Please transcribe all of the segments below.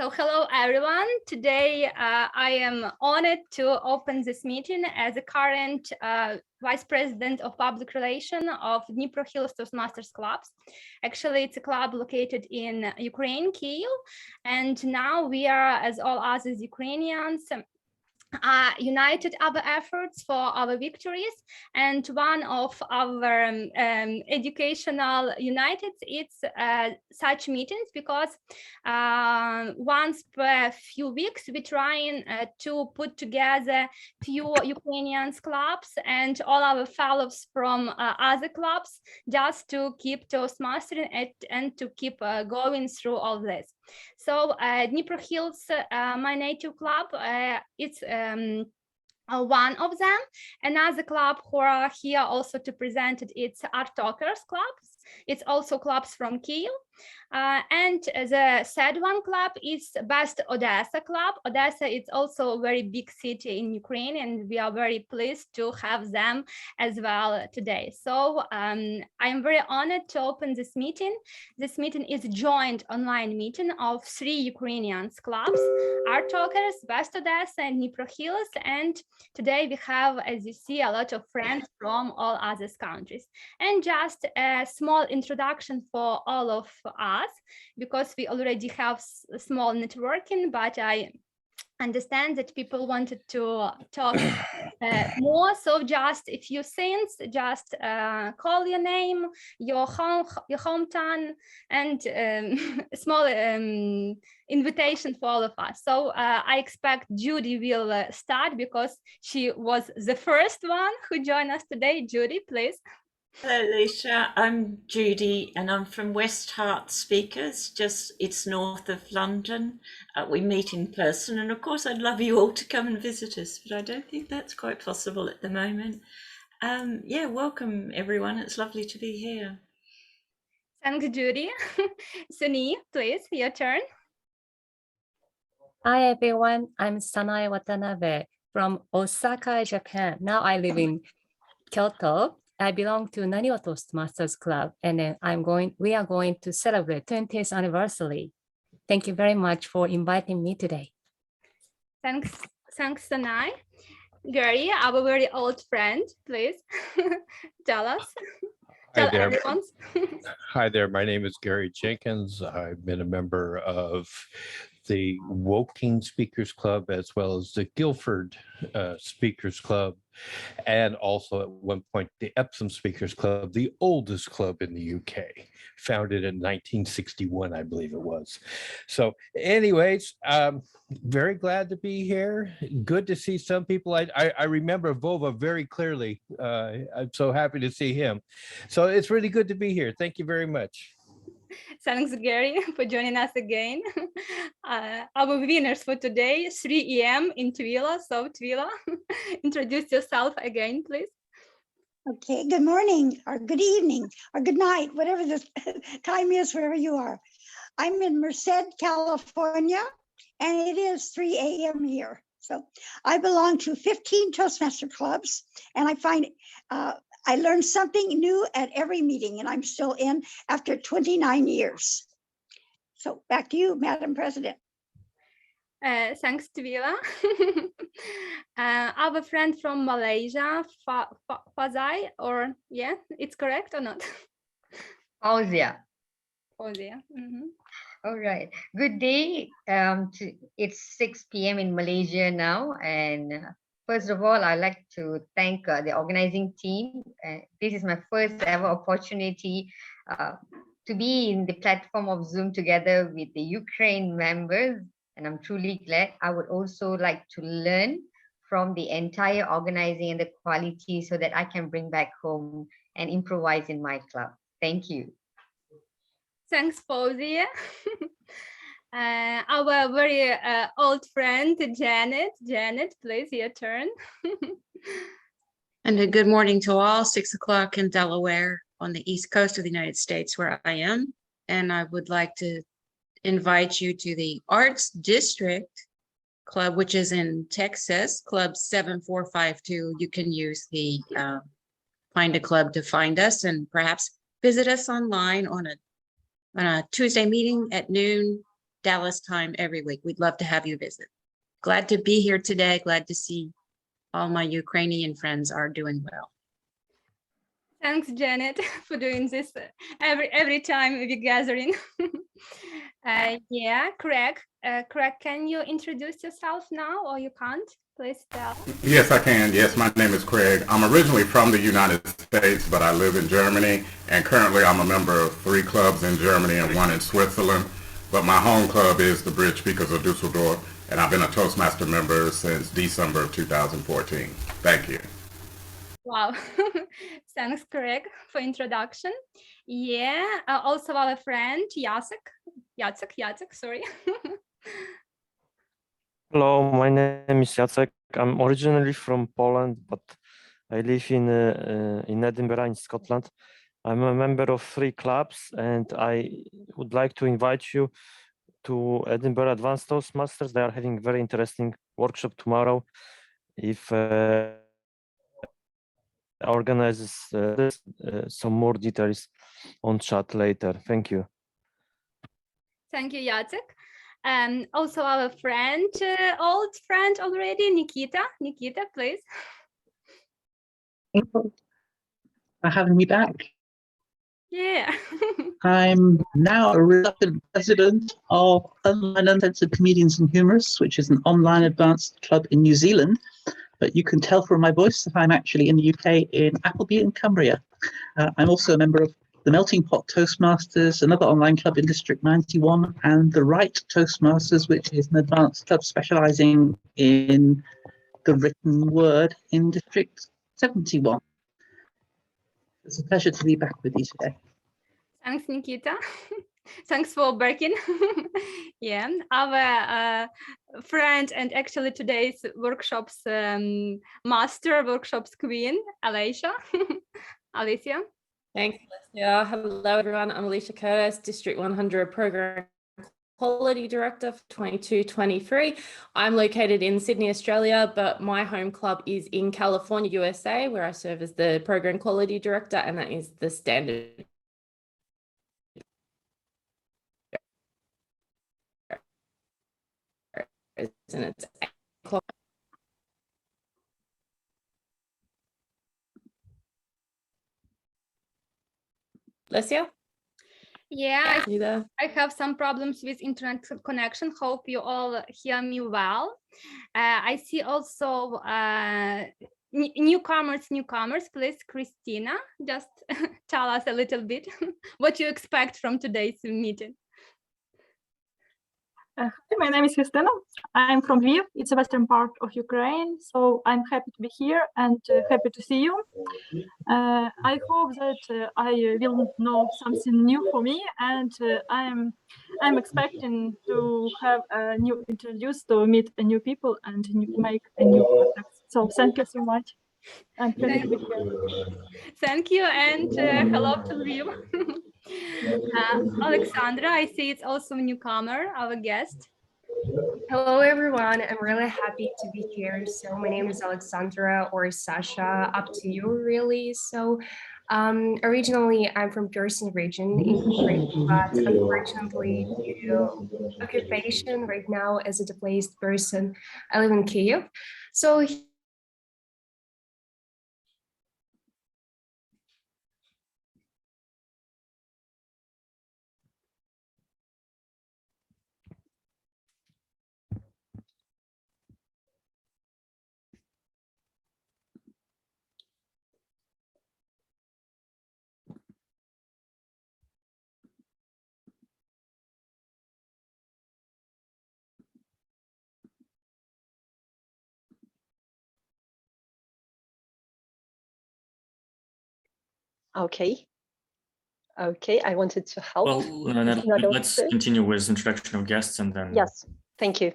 So hello, everyone. Today, I am honored to open this meeting as the current Vice President of Public Relations of DniproHills Toastmasters clubs. Actually, it's a club located in Ukraine, Kyiv. And now we are, as all others Ukrainians, united our efforts for our victories, and one of our educational united it's such meetings, because once per few weeks we're trying to put together few Ukrainian clubs and all our fellows from other clubs, just to keep Toastmastering and to keep going through all this. So DniproHills, my native club, it's one of them. Another club who are here also to present it, it's ArtTalkers clubs. It's also clubs from Kyiv. And the third one club is Best Odesa club. Odesa is also a very big city in Ukraine, and we are very pleased to have them as well today. So I'm very honored to open this meeting. This meeting is a joint online meeting of 3 Ukrainian clubs: ArtTalkers, Best Odesa, and DniproHills. And today we have, as you see, a lot of friends from all other countries. And just a small introduction for all of us, because we already have small networking, but I understand that people wanted to talk more. So just a few things, just call your name, your hometown, and a small invitation for all of us. So I expect Judy will start, because she was the first one who joined us today. Judy, please. Hello, Alicia. I'm Judy, and I'm from West Hart Speakers. It's north of London. We meet in person, and of course, I'd love you all to come and visit us, but I don't think that's quite possible at the moment. Yeah, welcome everyone. It's lovely to be here. Thanks, Judy. Suni, please, your turn. Hi everyone, I'm Sanae Watanabe from Osaka, Japan. Now I live in Kyoto. I belong to Naniwa Toastmasters Club, and then we are going to celebrate 20th anniversary. Thank you very much for inviting me today. Thanks, Sanae. Gary, our very old friend, please tell us. Hi there. Hi there. My name is Gary Jenkins. I've been a member of the Woking Speakers Club, as well as the Guildford Speakers Club, and also at one point the Epsom Speakers Club, the oldest club in the UK, founded in 1961, I believe it was. So anyways, very glad to be here. Good to see some people. I remember Vova very clearly. I'm so happy to see him. So it's really good to be here. Thank you very much. Thanks, Gary, for joining us again. Our winners for today, 3 AM in Tvila. So Tvila, introduce yourself again, please. Okay, good morning, or good evening, or good night, whatever the time is, wherever you are. I'm in Merced, California, and it is 3 AM here. So I belong to 15 Toastmaster clubs, and I find I learn something new at every meeting, and I'm still in after 29 years. So back to you, Madam President. Thanks, Tvila. Our friend from Malaysia, Fazai, or yeah, it's correct or not? Fauzia. Fauzia. All right. Good day. It's 6 PM in Malaysia now, and first of all, I'd like to thank the organizing team. This is my first ever opportunity to be in the platform of Zoom together with the Ukraine members, and I'm truly glad. I would also like to learn from the entire organizing and the quality so that I can bring back home and improvise in my club. Thank you. Thanks, Fauzia. Our very old friend, Janet. Janet, please, your turn. And a good morning to all. 6 o'clock in Delaware on the East Coast of the United States, where I am. And I would like to invite you to the Arts District Club, which is in Texas, Club 7452. You can use the Find a Club to find us, and perhaps visit us online on a Tuesday meeting at noon Dallas time every week. We'd love to have you visit. Glad to be here today. Glad to see all my Ukrainian friends are doing well. Thanks, Janet, for doing this every time we gathering. Yeah, Craig. Craig, can you introduce yourself now, or you can't? Please tell. Yes, I can. Yes, my name is Craig. I'm originally from the United States, but I live in Germany, and currently I'm a member of 3 clubs in Germany and 1 in Switzerland. But my home club is the Bridge Speakers of Dusseldorf, and I've been a Toastmaster member since December of 2014. Thank you. Wow, thanks, Craig, for introduction. Yeah, also our friend Jacek, sorry. Hello, my name is Jacek. I'm originally from Poland, but I live in Edinburgh in Scotland. I'm a member of 3 clubs, and I would like to invite you to Edinburgh Advanced Toastmasters. They are having very interesting workshop tomorrow. If organizes this, some more details on chat later. Thank you. Thank you, Jacek. Also our friend, old friend already, Nikita. Nikita, please. Thank you for having me back. Yeah. I'm now a reluctant president of Online Uncensored Comedians and Humorists, which is an online advanced club in New Zealand. But you can tell from my voice that I'm actually in the UK in Appleby in Cumbria. I'm also a member of the Melting Pot Toastmasters, another online club in District 91, and the Right Toastmasters, which is an advanced club specializing in the written word in District 71. It's a pleasure to be back with you today. Thanks, Nikita. Thanks for Birkin. Yeah, our friend and actually today's workshops master, workshops queen, Alicia. Alicia. Thanks, Alicia. Hello, everyone. I'm Alicia Curtis, District 100 Program Quality Director for 22-23. I'm located in Sydney, Australia, but my home club is in California, USA, where I serve as the Program Quality Director, and that is the standard. And it's 8 o'clock. Lesia? Yeah, You there? I have some problems with internet connection. Hope you all hear me well. I see also newcomers. Please, Christina, just tell us a little bit what you expect from today's meeting. Hi, my name is Kristina. I'm from Lviv. It's a western part of Ukraine. So I'm happy to be here and happy to see you. I hope that I will know something new for me, and I'm expecting to have a new introduce to meet a new people and make a new contacts. So thank you so much. I'm happy to be here. Thank you, and hello to Lviv. Alexandra, I see it's also a newcomer, our guest. Hello, everyone. I'm really happy to be here. So my name is Alexandra, or Sasha, up to you, really. So originally, I'm from Kherson region in Ukraine, but unfortunately, due to occupation right now as a displaced person, I live in Kyiv. So Okay, I wanted to help. Well, let's continue with introduction of guests and then. Yes, thank you.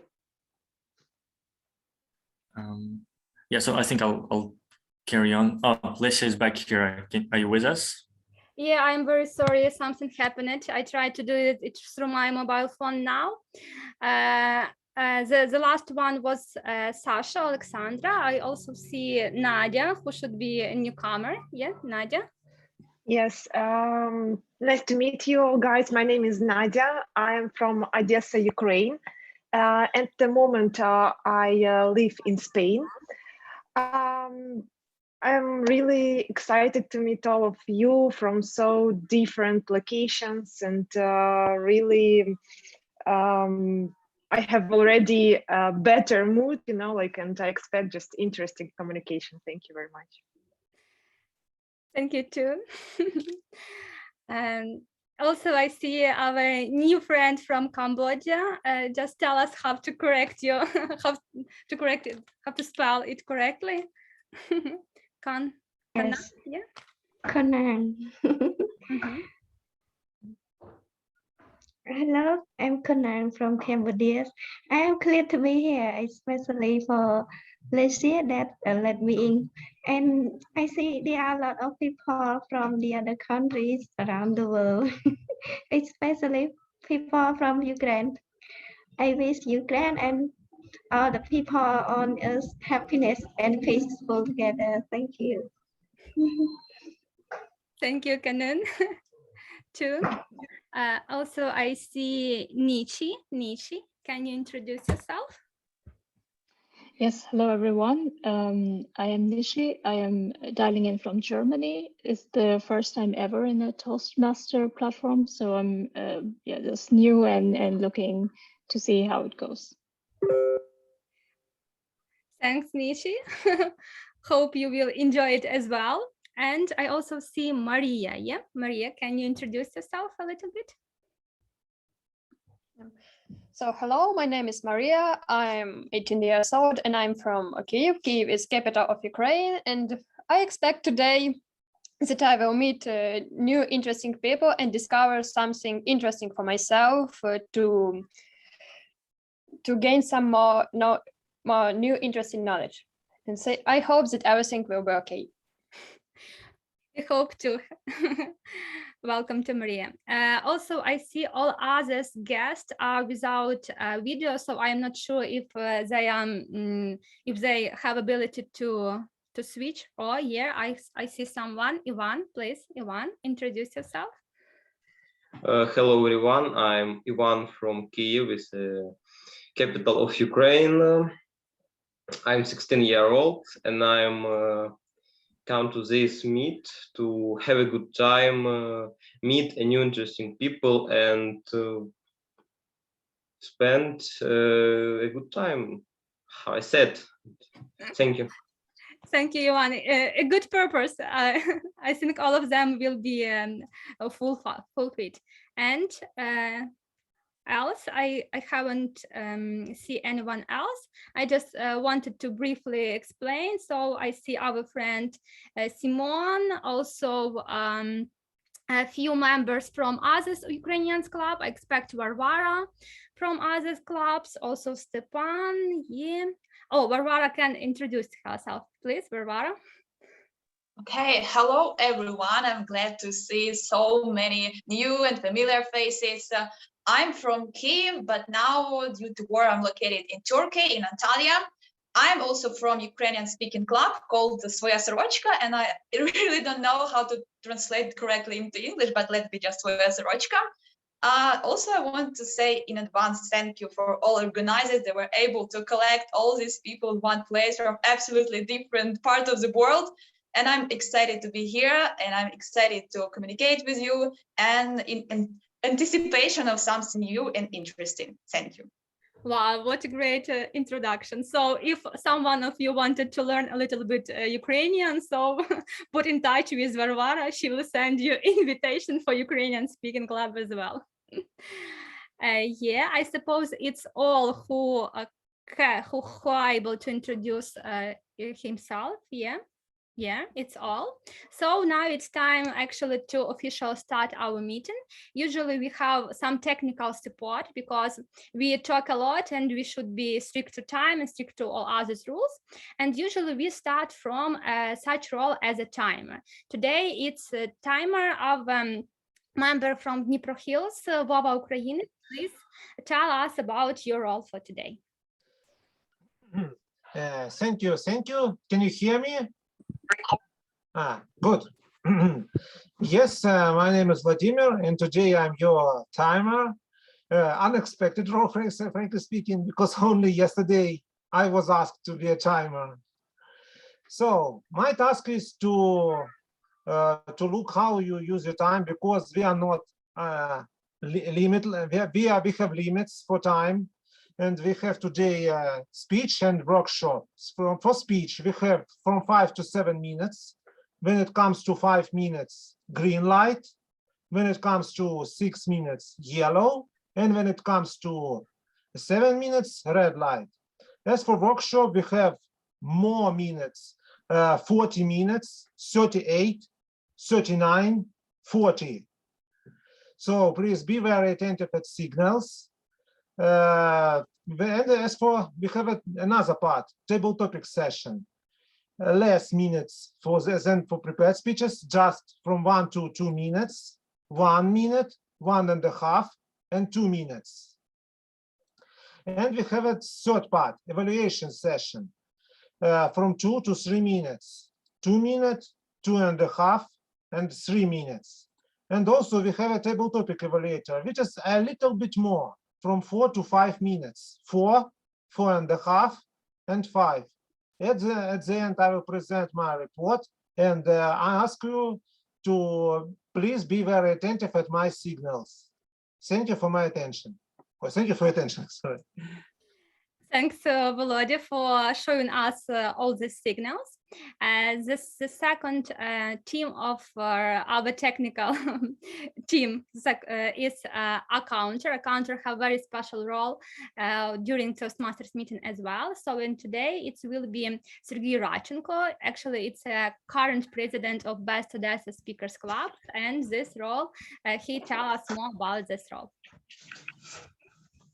Yeah, so I think I'll carry on. Oh, Lesia is back here. Are you with us? Yeah, I'm very sorry, something happened. I tried to do it through my mobile phone now. The last one was Sasha, Alexandra. I also see Nadia, who should be a newcomer. Yeah, Nadia. Yes, nice to meet you all, guys. My name is Nadia. I am from Odesa, Ukraine. At the moment, I live in Spain. I'm really excited to meet all of you from so different locations, and really, I have already a better mood, you know, like, and I expect just interesting communication. Thank you very much. Thank you too. And also I see our new friend from Cambodia. Just tell us how to correct you, how to spell it correctly. Kanan, Yes. yeah. Kanan. Hello, I'm Kanan from Cambodia. I am glad to be here, especially for Alicia that let me in. And I see there are a lot of people from the other countries around the world, especially people from Ukraine. I wish Ukraine and all the people on earth happiness and peaceful together. Thank you. Thank you, Kanan. Too. Also, I see Nichi. Nichi, can you introduce yourself? Yes, hello everyone. I am Nishi. I am dialing in from Germany. It's the first time ever in a Toastmaster platform, so I'm just new and looking to see how it goes. Thanks, Nishi. Hope you will enjoy it as well. And I also see Maria. Yeah, Maria, can you introduce yourself a little bit? So hello, my name is Maria. I'm 18 years old and I'm from Kyiv. Kyiv is capital of Ukraine, and I expect today that I will meet new interesting people and discover something interesting for myself to gain some more new interesting knowledge. And say I hope that everything will be okay. I hope to. Welcome to Maria. Also, I see all others guests are without video, so I am not sure if they have ability to switch. Oh, yeah, I see someone. Ivan, please, Ivan, introduce yourself. Hello, everyone. I'm Ivan from Kyiv, is the capital of Ukraine. I'm 16 years old, and I'm come to this meet to have a good time, meet a new interesting people, and spend a good time. How I said. Thank you. Thank you, Ivan. A good purpose. I think all of them will be fulfilled. And else, I haven't see anyone else. I just wanted to briefly explain. So I see our friend Simon, also a few members from others Ukrainian club. I expect Varvara from other clubs, also Stepan. Yeah. Oh, Varvara can introduce herself, please, Varvara. Okay, hello everyone. I'm glad to see so many new and familiar faces. I'm from Kyiv, but now due to war, I'm located in Turkey, in Antalya. I'm also from Ukrainian-speaking club called the Svoya Sorochka, and I really don't know how to translate correctly into English, but let me just Svoya Sorochka. Also, I want to say in advance, thank you for all organizers that were able to collect all these people in one place from absolutely different parts of the world. And I'm excited to be here, and I'm excited to communicate with you, and in anticipation of something new and interesting. Thank you. Wow, what a great introduction. So if someone of you wanted to learn a little bit Ukrainian, so put in touch with Varvara. She will send you invitation for Ukrainian speaking club as well. Yeah, I suppose it's all who are able to introduce himself. Yeah, it's all. So now it's time actually to officially start our meeting. Usually we have some technical support because we talk a lot and we should be strict to time and strict to all other rules. And usually we start from such role as a timer. Today it's a timer of member from DniproHills, Vova Ukraine. Please tell us about your role for today. Thank you. Can you hear me? Good. Yes, my name is Vladimir, and today I'm your timer. Unexpected role, frankly speaking, because only yesterday I was asked to be a timer. So my task is to look how you use your time, because we are not limited. We have limits for time, and we have today speech and workshops. For speech, we have from 5 to 7 minutes. When it comes to 5 minutes, green light. When it comes to 6 minutes, yellow. And when it comes to 7 minutes, red light. As for workshop, we have more minutes, 40 minutes, 38, 39, 40. So please be very attentive at signals. And as for, we have another part, table topic session. Less minutes than for prepared speeches, just from 1 to 2 minutes, 1 minute, 1.5, and 2 minutes. And we have a third part, evaluation session, from 2 to 3 minutes, 2 minutes, 2.5, and 3 minutes. And also we have a table topic evaluator, which is a little bit more, from 4 to 5 minutes, 4, 4.5, and 5. At the end, I will present my report, and I ask you to please be very attentive at my signals. Thank you for my attention. Or thank you for your attention. Sorry. Thanks, Volodya, for showing us all these signals. The second team of our technical team is a counter. A counter have very special role during Toastmasters meeting as well. So in today it will be Sergey Radchenko. Actually, it's a current president of Best Odesa Speakers Club, and this role he tells us more about this role.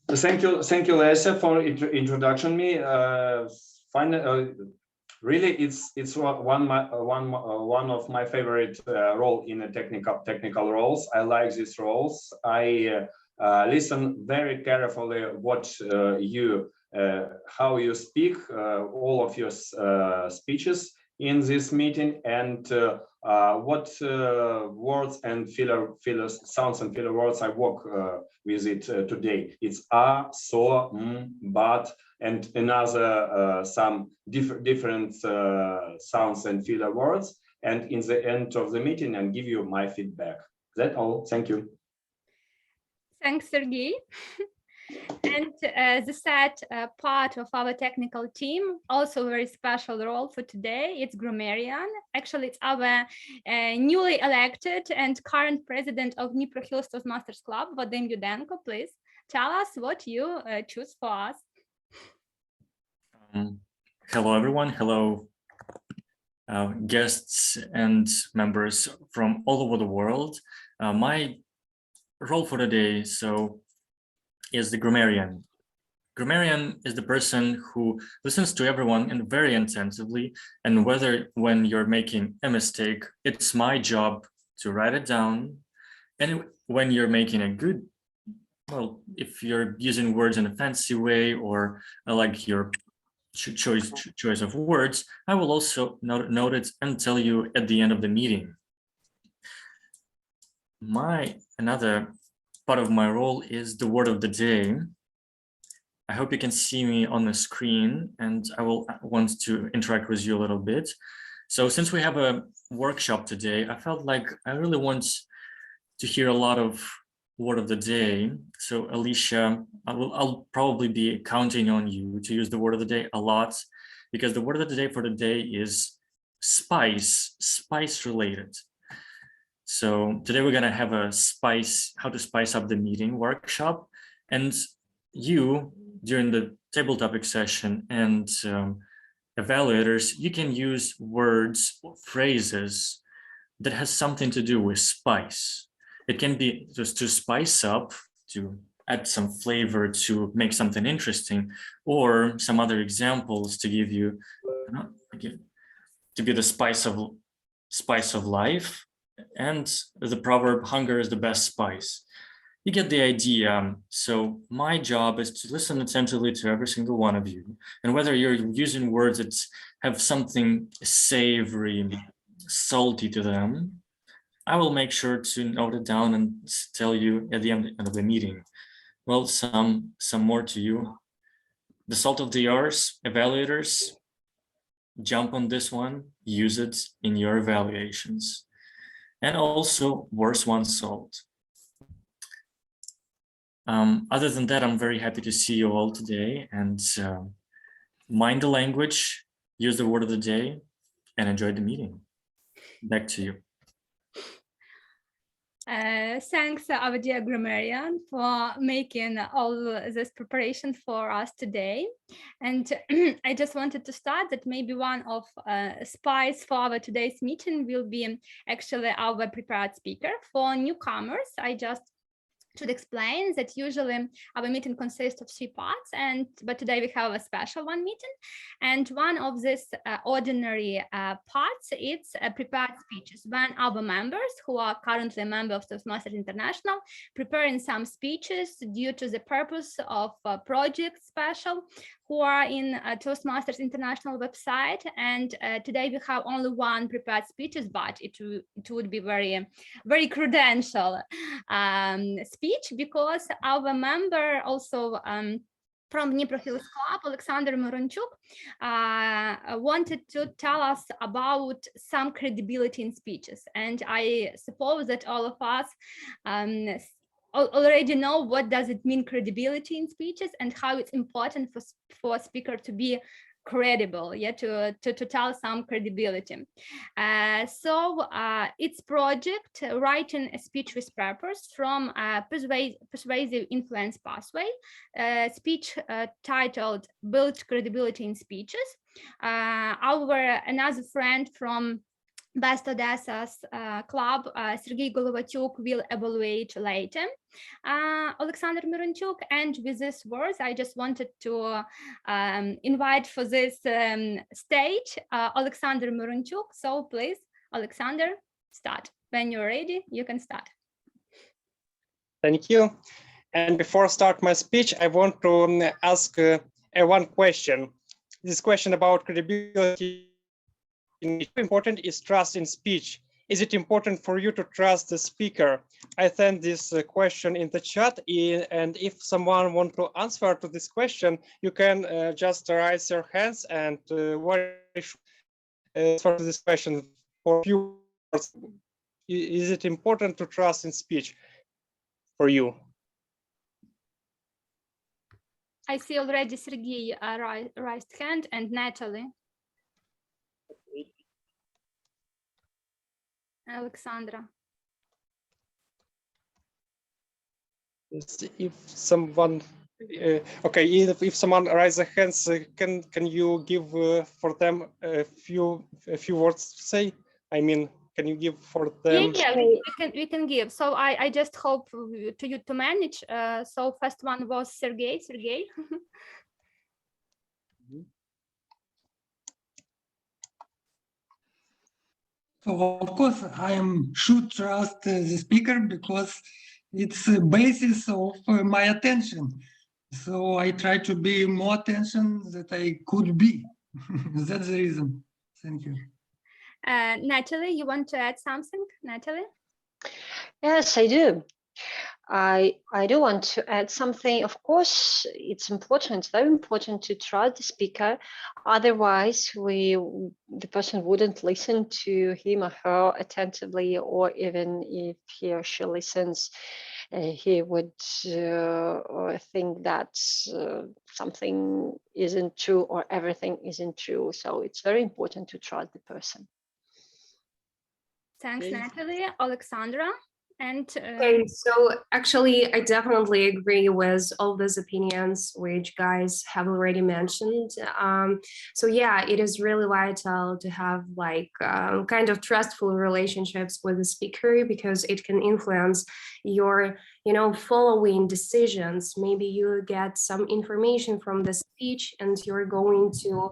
Thank you, Lesia, for introduction me. Really, it's one of my favorite role in the technical roles. I like these roles. I listen very carefully what how you speak, all of your speeches in this meeting, and what words and sounds and filler words I work with it today. It's so, but, and another some different sounds and filler words. And in the end of the meeting, and give you my feedback. That's all. Thank you. Thanks, Sergey. And the third part of our technical team, also a very special role for today, it's grammarian. Actually, it's our newly elected and current president of DniproHills Toastmasters Club, Vadim Yudenko. Please tell us what you choose for us. Hello, everyone. Hello, guests and members from all over the world. My role for today, is the grammarian. Grammarian is the person who listens to everyone and very intensively, and when you're making a mistake, it's my job to write it down. And when you're making a good, well, if you're using words in a fancy way, or I like your choice of words, I will also note it and tell you at the end of the meeting. Another part of my role is the word of the day. I hope you can see me on the screen, and I will want to interact with you a little bit. So since we have a workshop today, I felt like I really want to hear a lot of word of the day. So Alicia, I'll probably be counting on you to use the word of the day a lot, because the word of the day for today is spice related. So today we're going to have a how to spice up the meeting workshop, and you, during the table topic session and evaluators, you can use words or phrases that has something to do with spice. It can be just to spice up, to add some flavor, to make something interesting, or some other examples to give you, to be the spice of life. And the proverb, hunger is the best spice. You get the idea. So my job is to listen attentively to every single one of you. And whether you're using words that have something savory, salty to them, I will make sure to note it down and tell you at the end of the meeting. Well, some more to you. The salt of the arts evaluators, jump on this one, use it in your evaluations. And also worse one salt. Other than that, I'm very happy to see you all today, and mind the language, use the word of the day, and enjoy the meeting. Back to you. Thanks, our dear grammarian, for making all this preparation for us today. And I just wanted to start that maybe one of spies for our today's meeting will be actually our prepared speaker. For newcomers, I just should explain that usually our meeting consists of 3 parts, but today we have a special one meeting, and one of these ordinary parts, it's prepared speeches, when our members who are currently a member of Toastmasters International preparing some speeches due to the purpose of project special who are in Toastmasters International website. And today we have only one prepared speeches, but it would be very, very credential speech, because our member also from DniproHills Club, Oleksandr Myronchuk, wanted to tell us about some credibility in speeches. And I suppose that all of us already know what does it mean credibility in speeches and how it's important for a speaker to be credible, to tell some credibility. So its project, writing a speech with purpose from persuasive influence pathway, speech titled Build Credibility in Speeches. Another friend from Best Odesa's club, Sergei Golovatyuk, will evaluate later Oleksandr Myronchuk. And with these words, I just wanted to invite for this stage Oleksandr Myronchuk. So please, Oleksandr, start. When you're ready, you can start. Thank you. And before I start my speech, I want to ask one question. This question about credibility. Important is trust in speech. Is it important for you to trust the speaker? I sent this question in the chat, and if someone wants to answer to this question, you can just raise your hands and answer to this question for a few words. Is it important to trust in speech for you? I see already Sergei raised hand, and Nataly. Alexandra. If someone, okay, if someone raises their hands, can you give for them a few words to say? I mean, can you give for them? Yeah, we can give. So I just hope to you to manage. So first one was Sergei. So of course, I should trust the speaker because it's the basis of my attention. So I try to be more attention that I could be. That's the reason. Thank you. Nataly, you want to add something, Nataly? Yes, I do. I do want to add something. Of course, it's important, very important to trust the speaker. Otherwise, the person wouldn't listen to him or her attentively, or even if he or she listens, he would think that something isn't true or everything isn't true. So it's very important to trust the person. Thanks, Nataly. Alexandra? And okay, so actually I definitely agree with all these opinions which guys have already mentioned. So yeah, it is really vital to have like kind of trustful relationships with the speaker, because it can influence your following decisions. Maybe you get some information from the speech and you're going to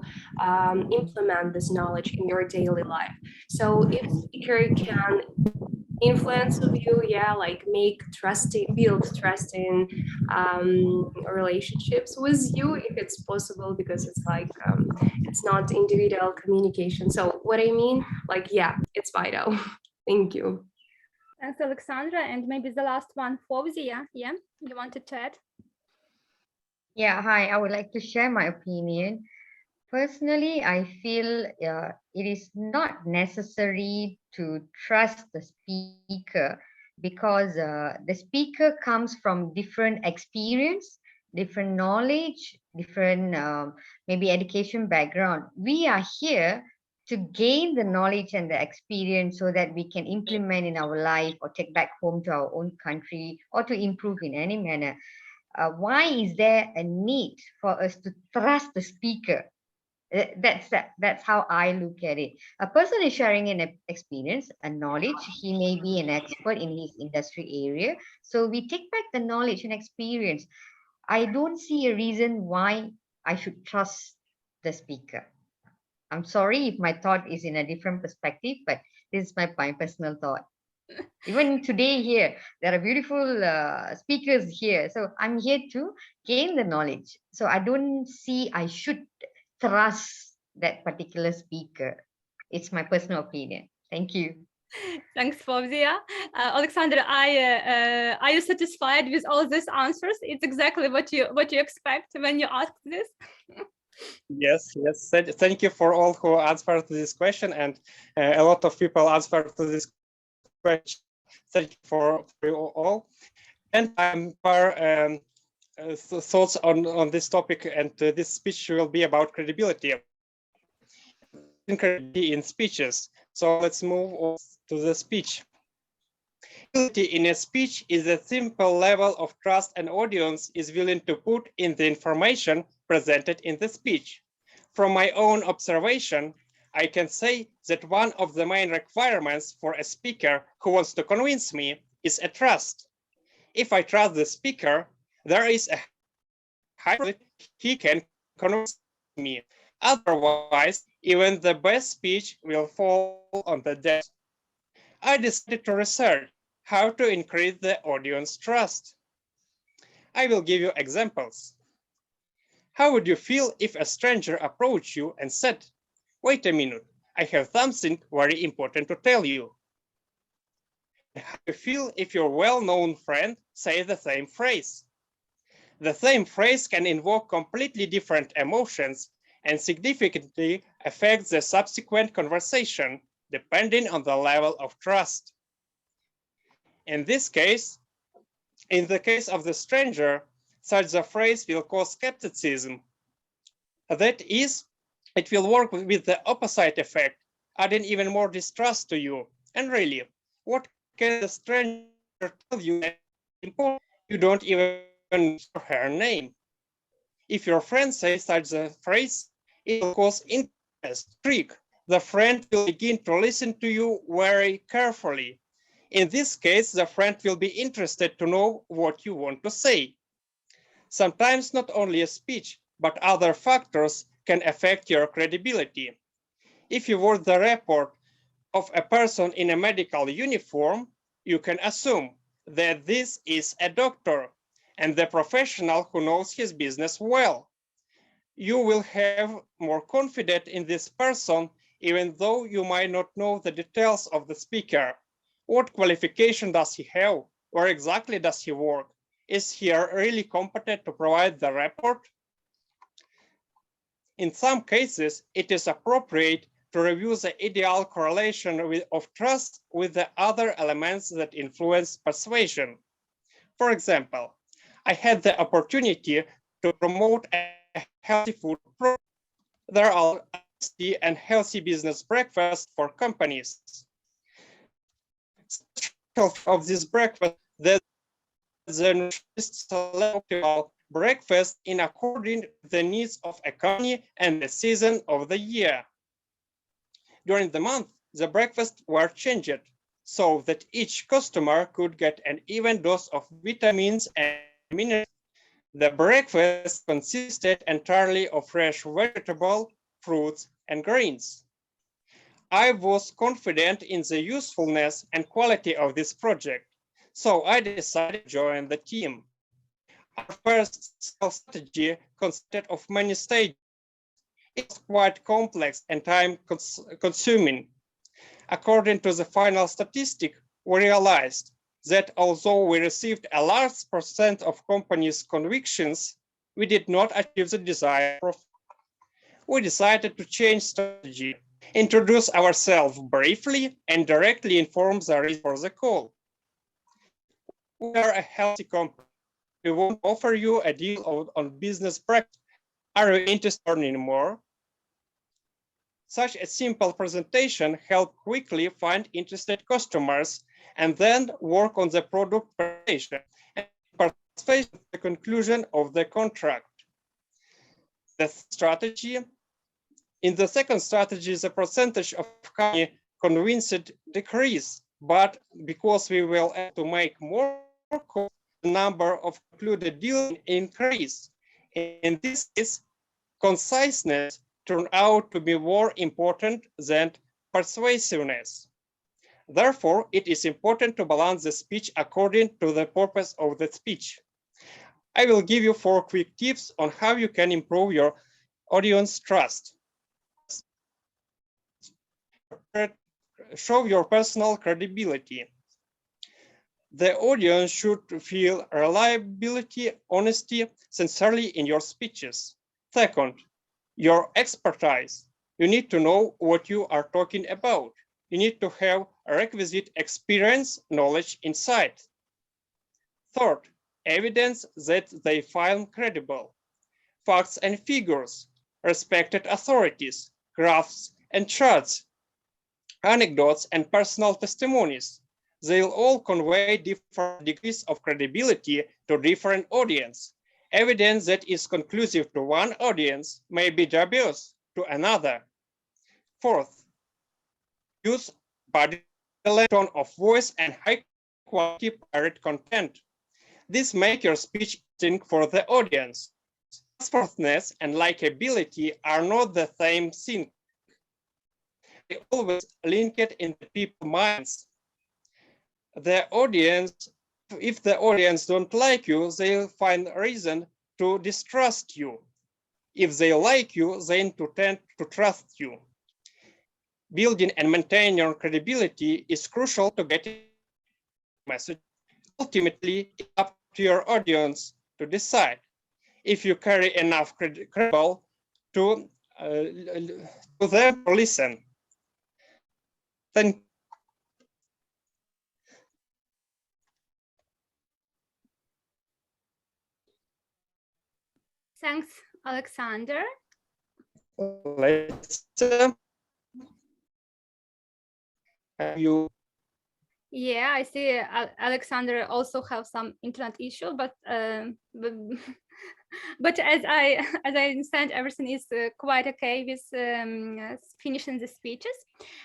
implement this knowledge in your daily life. So if the speaker can influence of you, like build trusting relationships with you, if it's possible, because it's like it's not individual communication. So what I mean, like, yeah, it's vital. Thank you. Thanks, Alexandra. And maybe the last one, Fawzia. Yeah, you wanted to add? Yeah, hi, I would like to share my opinion. Personally, I feel it is not necessary to trust the speaker because the speaker comes from different experience, different knowledge, different maybe education background. We are here to gain the knowledge and the experience so that we can implement in our life or take back home to our own country or to improve in any manner. Why is there a need for us to trust the speaker? That's how I look at it. A person is sharing an experience, a knowledge. He may be an expert in his industry area. So we take back the knowledge and experience. I don't see a reason why I should trust the speaker. I'm sorry if my thought is in a different perspective, but this is my personal thought. Even today here, there are beautiful speakers here. So I'm here to gain the knowledge. So I don't see I should trust that particular speaker. It's my personal opinion. Thank you. Thanks, Fawzia. Alexandra, are you satisfied with all these answers? It's exactly what you expect when you ask this. Yes. Thank you for all who answered to this question, and a lot of people answered to this question. Thank you for you all. And I'm thoughts on this topic, and this speech will be about credibility in speeches. So let's move on to the speech. Credibility in a speech is a simple level of trust an audience is willing to put in the information presented in the speech. From my own observation, I can say that one of the main requirements for a speaker who wants to convince me is a trust. If I trust the speaker, there is a high probability he can convince me. Otherwise, even the best speech will fall on the desk. I decided to research how to increase the audience trust. I will give you examples. How would you feel if a stranger approached you and said, "Wait a minute, I have something very important to tell you"? How do you feel if your well-known friend says the same phrase? The same phrase can invoke completely different emotions and significantly affect the subsequent conversation, depending on the level of trust. In this case, in the case of the stranger, such a phrase will cause skepticism. That is, it will work with the opposite effect, adding even more distrust to you. And really, what can the stranger tell you that is important? You don't even know her name. If your friend says such a phrase, it will cause interest, intrigue. The friend will begin to listen to you very carefully. In this case, the friend will be interested to know what you want to say. Sometimes not only a speech, but other factors can affect your credibility. If you were the report of a person in a medical uniform, you can assume that this is a doctor and the professional who knows his business well. You will have more confidence in this person, even though you might not know the details of the speaker. What qualification does he have? Where exactly does he work? Is he really competent to provide the report? In some cases, it is appropriate to review the ideal correlation of trust with the other elements that influence persuasion. For example, I had the opportunity to promote a healthy food program. There are tasty and healthy business breakfasts for companies. Of this breakfast, the nutritionists select optimal breakfast in accordance with the needs of a company and the season of the year. During the month, the breakfasts were changed so that each customer could get an even dose of vitamins and minerals. The breakfast consisted entirely of fresh vegetables, fruits, and grains. I was confident in the usefulness and quality of this project, so I decided to join the team. Our first sales strategy consisted of many stages. It was quite complex and time-consuming. According to the final statistic, we realized that although we received a large percent of companies' convictions, we did not achieve the desired profit. We decided to change strategy, introduce ourselves briefly, and directly inform the reason for the call. We are a healthy company. We won't offer you a deal on business practice. Are you interested in learning more? Such a simple presentation helped quickly find interested customers and then work on the product presentation and participate in the conclusion of the contract. In the second strategy, the percentage of company convinced decreased, but because we were able to make more calls, the number of concluded deals increased. In this case, conciseness turned out to be more important than persuasiveness. Therefore, it is important to balance the speech according to the purpose of the speech. I will give you 4 quick tips on how you can improve your audience trust. Show your personal credibility. The audience should feel reliability, honesty, sincerely in your speeches. Second, your expertise. You need to know what you are talking about. You need to have a requisite experience, knowledge, insight. Third, evidence that they find credible. Facts and figures, respected authorities, graphs and charts, anecdotes and personal testimonies. They'll all convey different degrees of credibility to different audience. Evidence that is conclusive to one audience may be dubious to another. Fourth, use body language, tone of voice, and high quality pirate content. This makes your speech interesting for the audience. Trustworthiness and likability are not the same thing. They always link it in the people's minds. The audience, if the audience don't like you, they'll find a reason to distrust you. If they like you, they tend to trust you. Building and maintaining your credibility is crucial to getting message. Ultimately, it's up to your audience to decide if you carry enough credible to them to listen. Then Thanks, Oleksandr. Let's have you. Yeah, I see Oleksandr also have some internet issue, but but as I understand, everything is quite okay with finishing the speeches.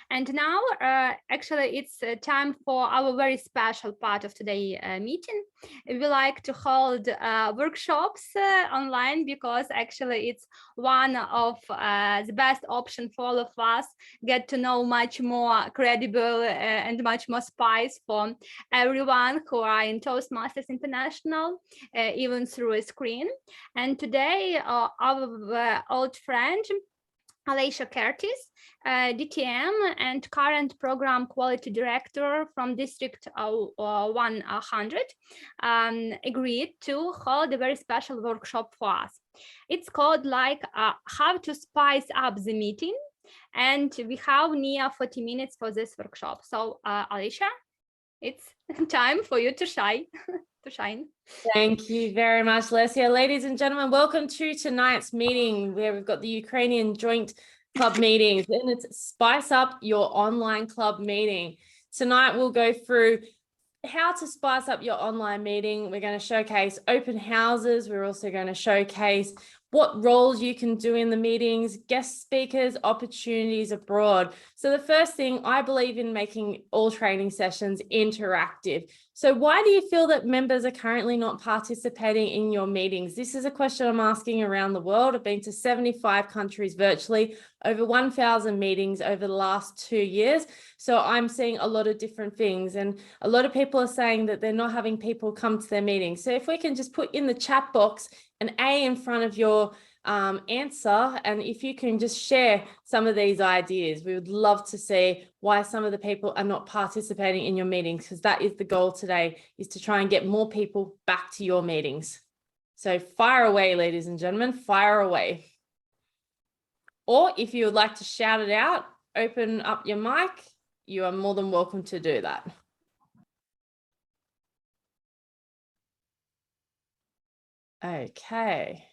And now, actually, it's time for our very special part of today's meeting. We like to hold workshops online because actually it's one of the best option for all of us, get to know much more credible and much more spice for everyone who are in Toastmasters International, even through a screen. And today, our old friend, Alicia Curtis, DTM and current program quality director from District 100, agreed to hold a very special workshop for us. It's called like how to spice up the meeting, and we have near 40 minutes for this workshop. So Alicia, it's time for you to shine. Thank you very much, Lesia. Ladies and gentlemen, welcome to tonight's meeting where we've got the Ukrainian joint club meetings, and it's Spice Up Your Online Club Meeting. Tonight we'll go through how to spice up your online meeting. We're going to showcase open houses. We're also going to showcase what roles you can do in the meetings, guest speakers, opportunities abroad. So the first thing, I believe in making all training sessions interactive. So why do you feel that members are currently not participating in your meetings? This is a question I'm asking around the world. I've been to 75 countries virtually, over 1,000 meetings over the last 2 years. So I'm seeing a lot of different things, and a lot of people are saying that they're not having people come to their meetings. So if we can just put in the chat box an A in front of your answer, and if you can just share some of these ideas. We would love to see why some of the people are not participating in your meetings, because that is the goal today, is to try and get more people back to your meetings. So fire away, ladies and gentlemen, fire away. Or if you would like to shout it out, open up your mic, you are more than welcome to do that. Okay.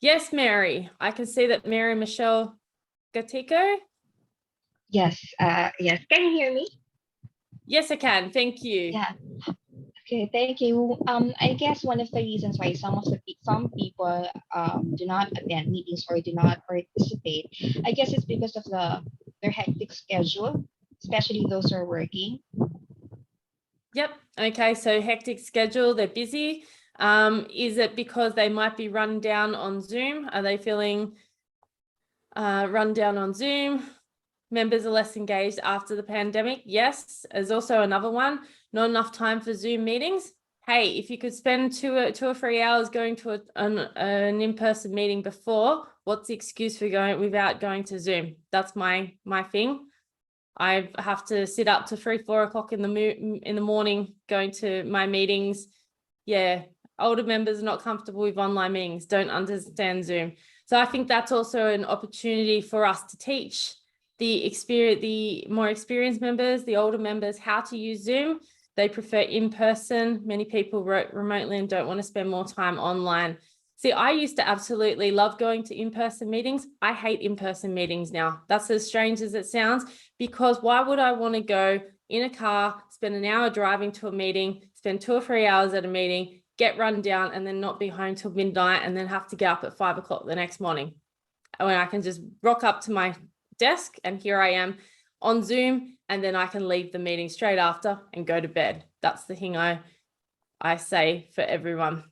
Yes, Mary. I can see that Mary Michelle Gattico. Yes, yes. Can you hear me? Yes, I can. Thank you. Yeah. Okay, thank you. I guess one of the reasons why some people do not attend meetings or do not participate, I guess it's because of their hectic schedule, especially those who are working. Yep. Okay. So hectic schedule, they're busy. Is it because they might be run down on Zoom? Are they feeling run down on Zoom? Members are less engaged after the pandemic. Yes. There's also another one, not enough time for Zoom meetings. Hey, if you could spend two or 3 hours going to an in-person meeting before, what's the excuse for going without going to Zoom? That's my thing. I have to sit up to 3-4 o'clock in the morning going to my meetings. Yeah, older members are not comfortable with online meetings, don't understand Zoom. So I think that's also an opportunity for us to teach the more experienced members, the older members, how to use Zoom. They prefer in-person. Many people work remotely and don't want to spend more time online. See, I used to absolutely love going to in-person meetings. I hate in-person meetings now. That's as strange as it sounds, because why would I want to go in a car, spend an hour driving to a meeting, spend 2 or 3 hours at a meeting, get run down, and then not be home till midnight, and then have to get up at 5 o'clock the next morning, when I can just rock up to my desk and here I am on Zoom, and then I can leave the meeting straight after and go to bed. That's the thing I say for everyone.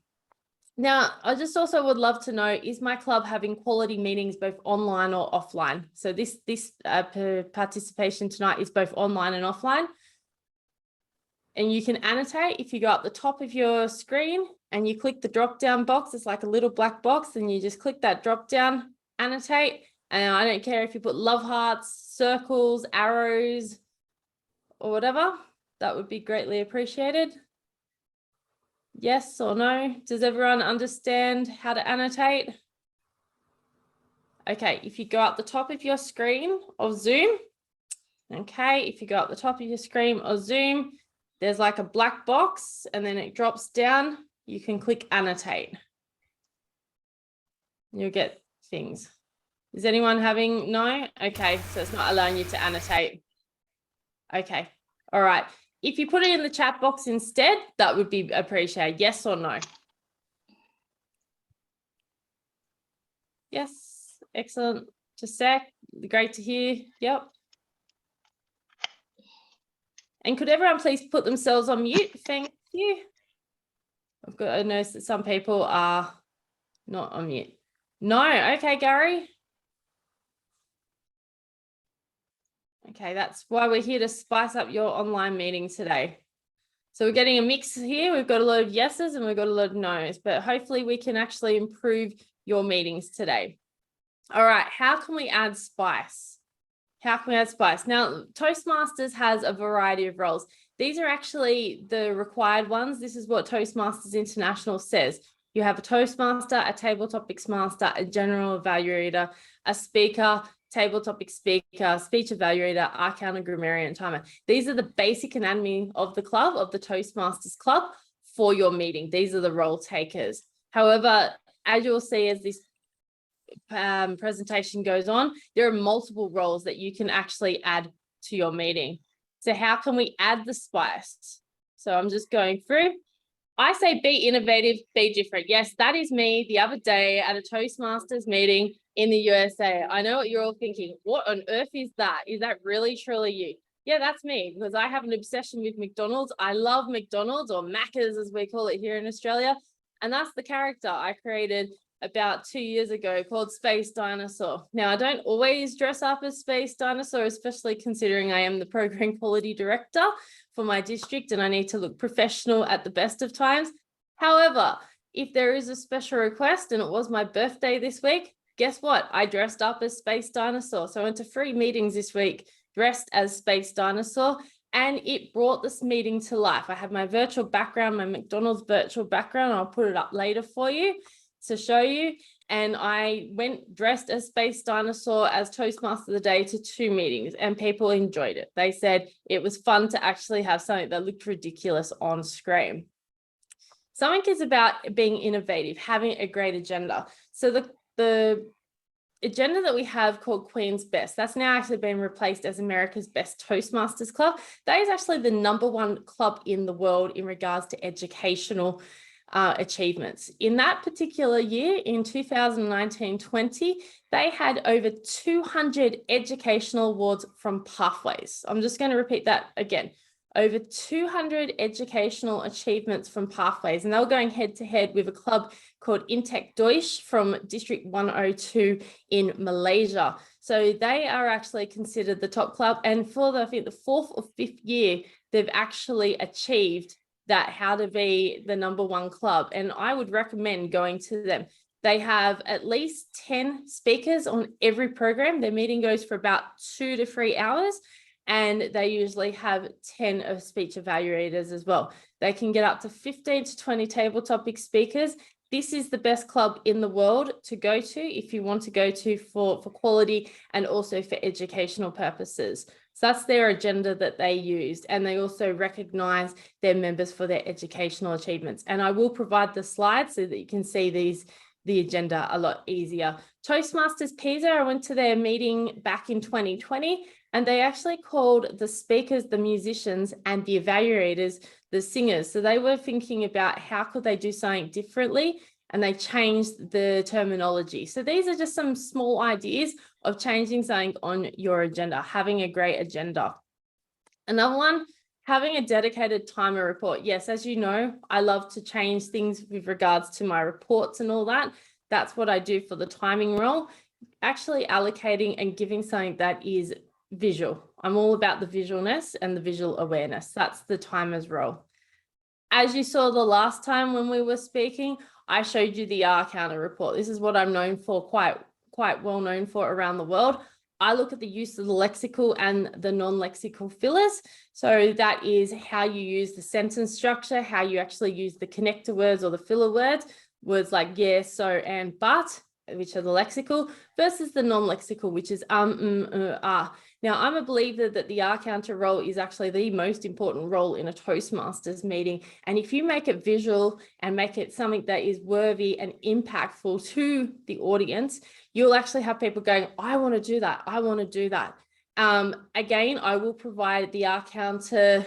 Now, I just also would love to know, is my club having quality meetings both online or offline? So this participation tonight is both online and offline. And you can annotate if you go up the top of your screen and you click the drop down box. It's like a little black box, and you just click that drop down, annotate. And I don't care if you put love hearts, circles, arrows, or whatever. That would be greatly appreciated. Yes or no? Does everyone understand how to annotate? Okay, if you go up the top of your screen of Zoom, okay, if you go up the top of your screen of Zoom, there's like a black box and then it drops down. You can click annotate. You'll get things. Is anyone having no? Okay, so it's not allowing you to annotate. Okay, all right. If you put it in the chat box instead, that would be appreciated. Yes or no? Yes, excellent. Just a sec. Great to hear. Yep. And could everyone please put themselves on mute? Thank you. I've got to notice that some people are not on mute. No, okay, Gary. Okay, that's why we're here, to spice up your online meeting today. So we're getting a mix here. We've got a lot of yeses and we've got a lot of no's, but hopefully we can actually improve your meetings today. All right, how can we add spice? How can we add spice? Now, Toastmasters has a variety of roles. These are actually the required ones. This is what Toastmasters International says. You have a Toastmaster, a table topics master, a general evaluator, a speaker, table topic speaker, speech evaluator, art counter, grammarian, timer. These are the basic anatomy of the club, of the Toastmasters Club for your meeting. These are the role takers. However, as you'll see as this presentation goes on, there are multiple roles that you can actually add to your meeting. So how can we add the spice? So I'm just going through. I say be innovative, be different. Yes, that is me the other day at a Toastmasters meeting in the USA. I know what you're all thinking. What on earth is that? Is that really truly you? Yeah, that's me, because I have an obsession with McDonald's. I love McDonald's, or Macca's as we call it here in Australia. And that's the character I created about 2 years ago called Space Dinosaur. Now, I don't always dress up as Space Dinosaur, especially considering I am the program quality director for my district and I need to look professional at the best of times. However, if there is a special request, and it was my birthday this week, guess what? I dressed up as Space Dinosaur. So I went to 3 meetings this week dressed as Space Dinosaur, and it brought this meeting to life. I had my virtual background, my McDonald's virtual background. I'll put it up later for you to show you. And I went dressed as Space Dinosaur as Toastmaster of the Day to 2 meetings, and people enjoyed it. They said it was fun to actually have something that looked ridiculous on screen. Something is about being innovative, having a great agenda. So the agenda that we have called Queen's Best, that's now actually been replaced as America's Best Toastmasters Club. That is actually the #1 club in the world in regards to educational achievements. In that particular year, in 2019-20, they had over 200 educational awards from Pathways. I'm just going to repeat that again. Over 200 educational achievements from Pathways, and they were going head to head with a club called Intec Deutsch from District 102 in Malaysia. So they are actually considered the top club, and for I think the 4th or 5th year, they've actually achieved that, how to be the #1 club. And I would recommend going to them. They have at least 10 speakers on every program. Their meeting goes for about 2 to 3 hours. And they usually have 10 of speech evaluators as well. They can get up to 15 to 20 table topic speakers. This is the best club in the world to go to if you want to go to for quality and also for educational purposes. So that's their agenda that they used. And they also recognize their members for their educational achievements. And I will provide the slides so that you can see the agenda a lot easier. Toastmasters Pisa, I went to their meeting back in 2020. And they actually called the speakers, the musicians, and the evaluators, the singers. So they were thinking about how could they do something differently, and they changed the terminology. So these are just some small ideas of changing something on your agenda, having a great agenda. Another one, having a dedicated timer report. Yes, as you know, I love to change things with regards to my reports and all that. That's what I do for the timing role. Actually allocating and giving something that is visual. I'm all about the visualness and the visual awareness. That's the timer's role. As you saw the last time when we were speaking, I showed you the R counter report. This is what I'm known for, quite well known for around the world. I look at the use of the lexical and the non-lexical fillers. So that is how you use the sentence structure, how you actually use the connector words or the filler words, words like yes, so, and, but, which are the lexical, versus the non-lexical, which is ah. Now, I'm a believer that the R counter role is actually the most important role in a Toastmasters meeting. And if you make it visual and make it something that is worthy and impactful to the audience, you'll actually have people going, I want to do that. I want to do that. Again, I will provide the R counter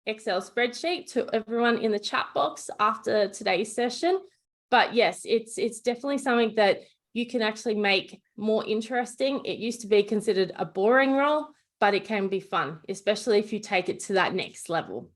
Excel spreadsheet to everyone in the chat box after today's session. But yes, it's definitely something that you can actually make more interesting. It used to be considered a boring role, but it can be fun, especially if you take it to that next level.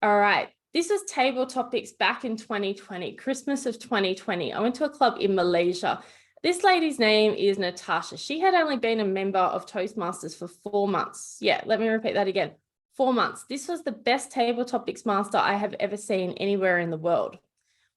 All right, this was table topics back in 2020, Christmas of 2020. I went to a club in Malaysia. This lady's name is Natasha. She had only been a member of Toastmasters for 4 months. Yeah, let me repeat that again. 4 months. This was the best table topics master I have ever seen anywhere in the world.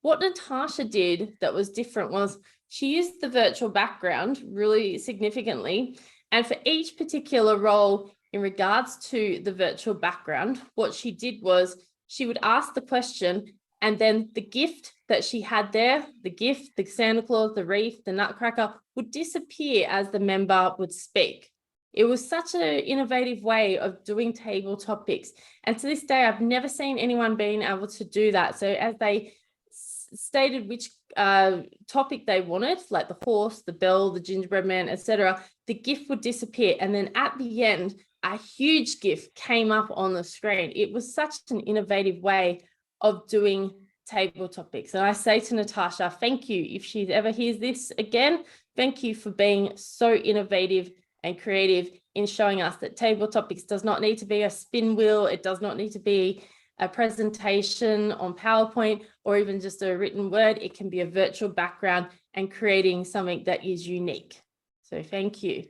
What Natasha did that was different was she used the virtual background really significantly. And for each particular role in regards to the virtual background, what she did was she would ask the question, and then the gift that she had there, the gift, the Santa Claus, the wreath, the nutcracker, would disappear as the member would speak. It was such an innovative way of doing table topics. And to this day, I've never seen anyone being able to do that. So as they stated which topic they wanted, like the horse, the bell, the gingerbread man, etc., the gift would disappear, and then at the end a huge gift came up on the screen. It was such an innovative way of doing table topics, and I say to Natasha, thank you. If she ever hears this again, thank you for being so innovative and creative in showing us that table topics does not need to be a spin wheel. It does not need to be a presentation on PowerPoint or even just a written word. It can be a virtual background and creating something that is unique. So thank you.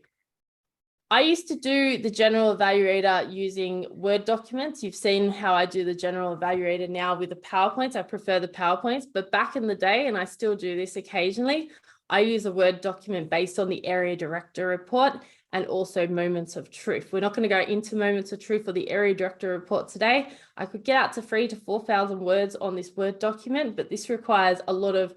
I used to do the general evaluator using Word documents. You've seen how I do the general evaluator now with the PowerPoints. I prefer the PowerPoints, but back in the day, and I still do this occasionally, I use a Word document based on the area director report and also moments of truth. We're not going to go into moments of truth or the area director report today. I could get out to 3,000 to 4,000 words on this Word document, but this requires a lot of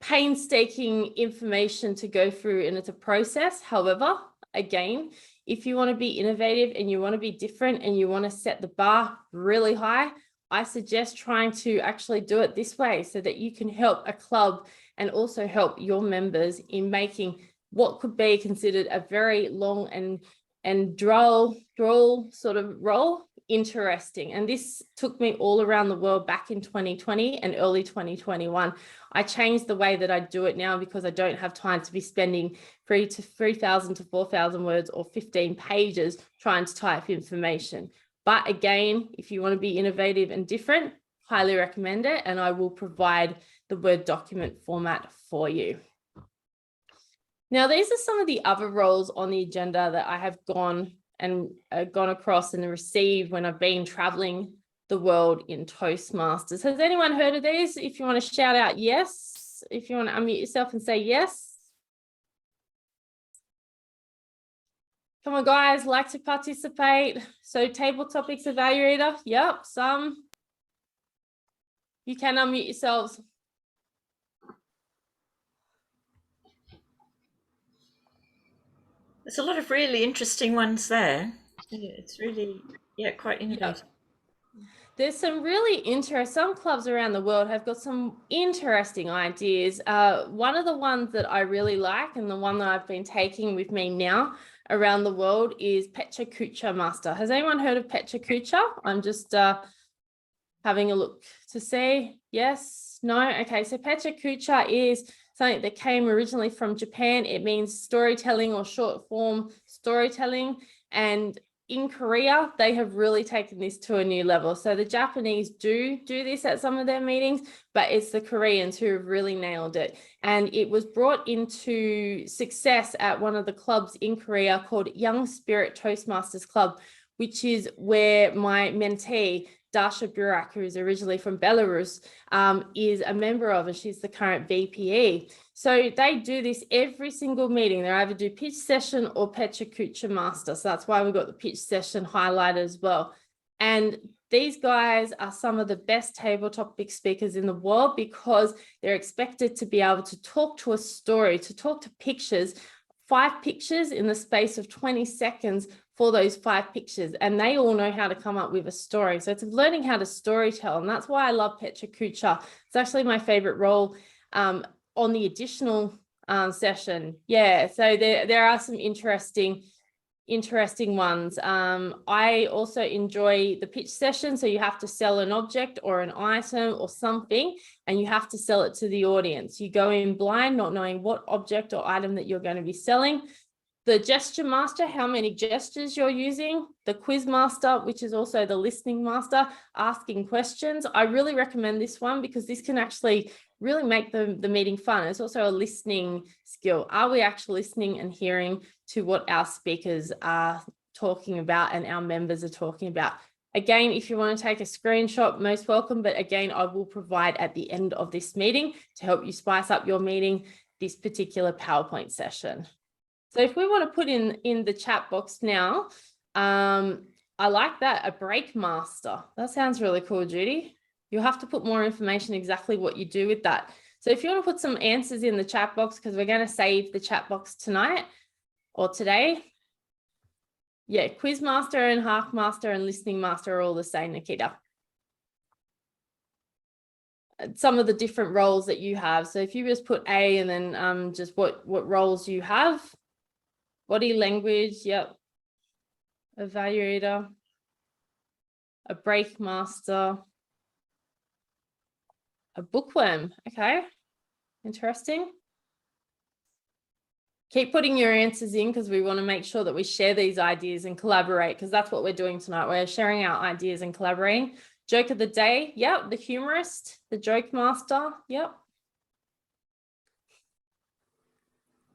painstaking information to go through, and it's a process. However, again, if you want to be innovative and you want to be different and you want to set the bar really high, I suggest trying to actually do it this way so that you can help a club and also help your members in making what could be considered a very long and droll sort of role interesting. And this took me all around the world back in 2020 and early 2021. I changed the way that I do it now because I don't have time to be spending 3,000 to 4,000 words or 15 pages trying to type information. But again, if you want to be innovative and different, highly recommend it. And I will provide the Word document format for you. Now, these are some of the other roles on the agenda that I have gone across and received when I've been traveling the world in Toastmasters. Has anyone heard of these? If you want to shout out yes, if you want to unmute yourself and say yes. Come on, guys, like to participate. So table topics evaluator. Yep, some. You can unmute yourselves. There's a lot of really interesting ones there. It's really, yeah, quite innovative. There's some really interesting, some clubs around the world have got some interesting ideas. One of the ones that I really like and the one that I've been taking with me now around the world is Pecha Kucha Master. Has anyone heard of Pecha Kucha? I'm just having a look to see. Yes, no, okay. So Pecha Kucha is something that came originally from Japan. It means storytelling or short form storytelling. And in Korea, they have really taken this to a new level. So the Japanese do this at some of their meetings, but it's the Koreans who have really nailed it. And it was brought into success at one of the clubs in Korea called Young Spirit Toastmasters Club, which is where my mentee, Dasha Burak, who is originally from Belarus, is a member of, and she's the current VPE. So they do this every single meeting. They either do pitch session or Pecha Kucha Master. So that's why we've got the pitch session highlighted as well. And these guys are some of the best table topic speakers in the world because they're expected to be able to talk to a story, to talk to pictures, 5 pictures in the space of 20 seconds for those 5 pictures, and they all know how to come up with a story. So it's learning how to storytell, and that's why I love Pecha Kucha. It's actually my favorite role on the additional session. Yeah, so there are some interesting ones. I also enjoy the pitch session. So you have to sell an object or an item or something, and you have to sell it to the audience. You go in blind, not knowing what object or item that you're going to be selling. The gesture master, how many gestures you're using. The quiz master, which is also the listening master, asking questions. I really recommend this one because this can actually really make the meeting fun. It's also a listening skill. Are we actually listening and hearing to what our speakers are talking about and our members are talking about? Again, if you want to take a screenshot, most welcome. But again, I will provide at the end of this meeting to help you spice up your meeting, this particular PowerPoint session. So if we want to put in the chat box now, I like that, a break master. That sounds really cool, Judy. You'll have to put more information exactly what you do with that. So if you want to put some answers in the chat box, because we're going to save the chat box tonight or today. Yeah, quiz master and half master and listening master are all the same, Nikita. Some of the different roles that you have. So if you just put A and then just what roles you have. Body language, yep. Evaluator, a break master, a bookworm, okay, interesting. Keep putting your answers in because we want to make sure that we share these ideas and collaborate, because that's what we're doing tonight. We're sharing our ideas and collaborating. Joke of the day, yep, the humorist, the joke master, yep.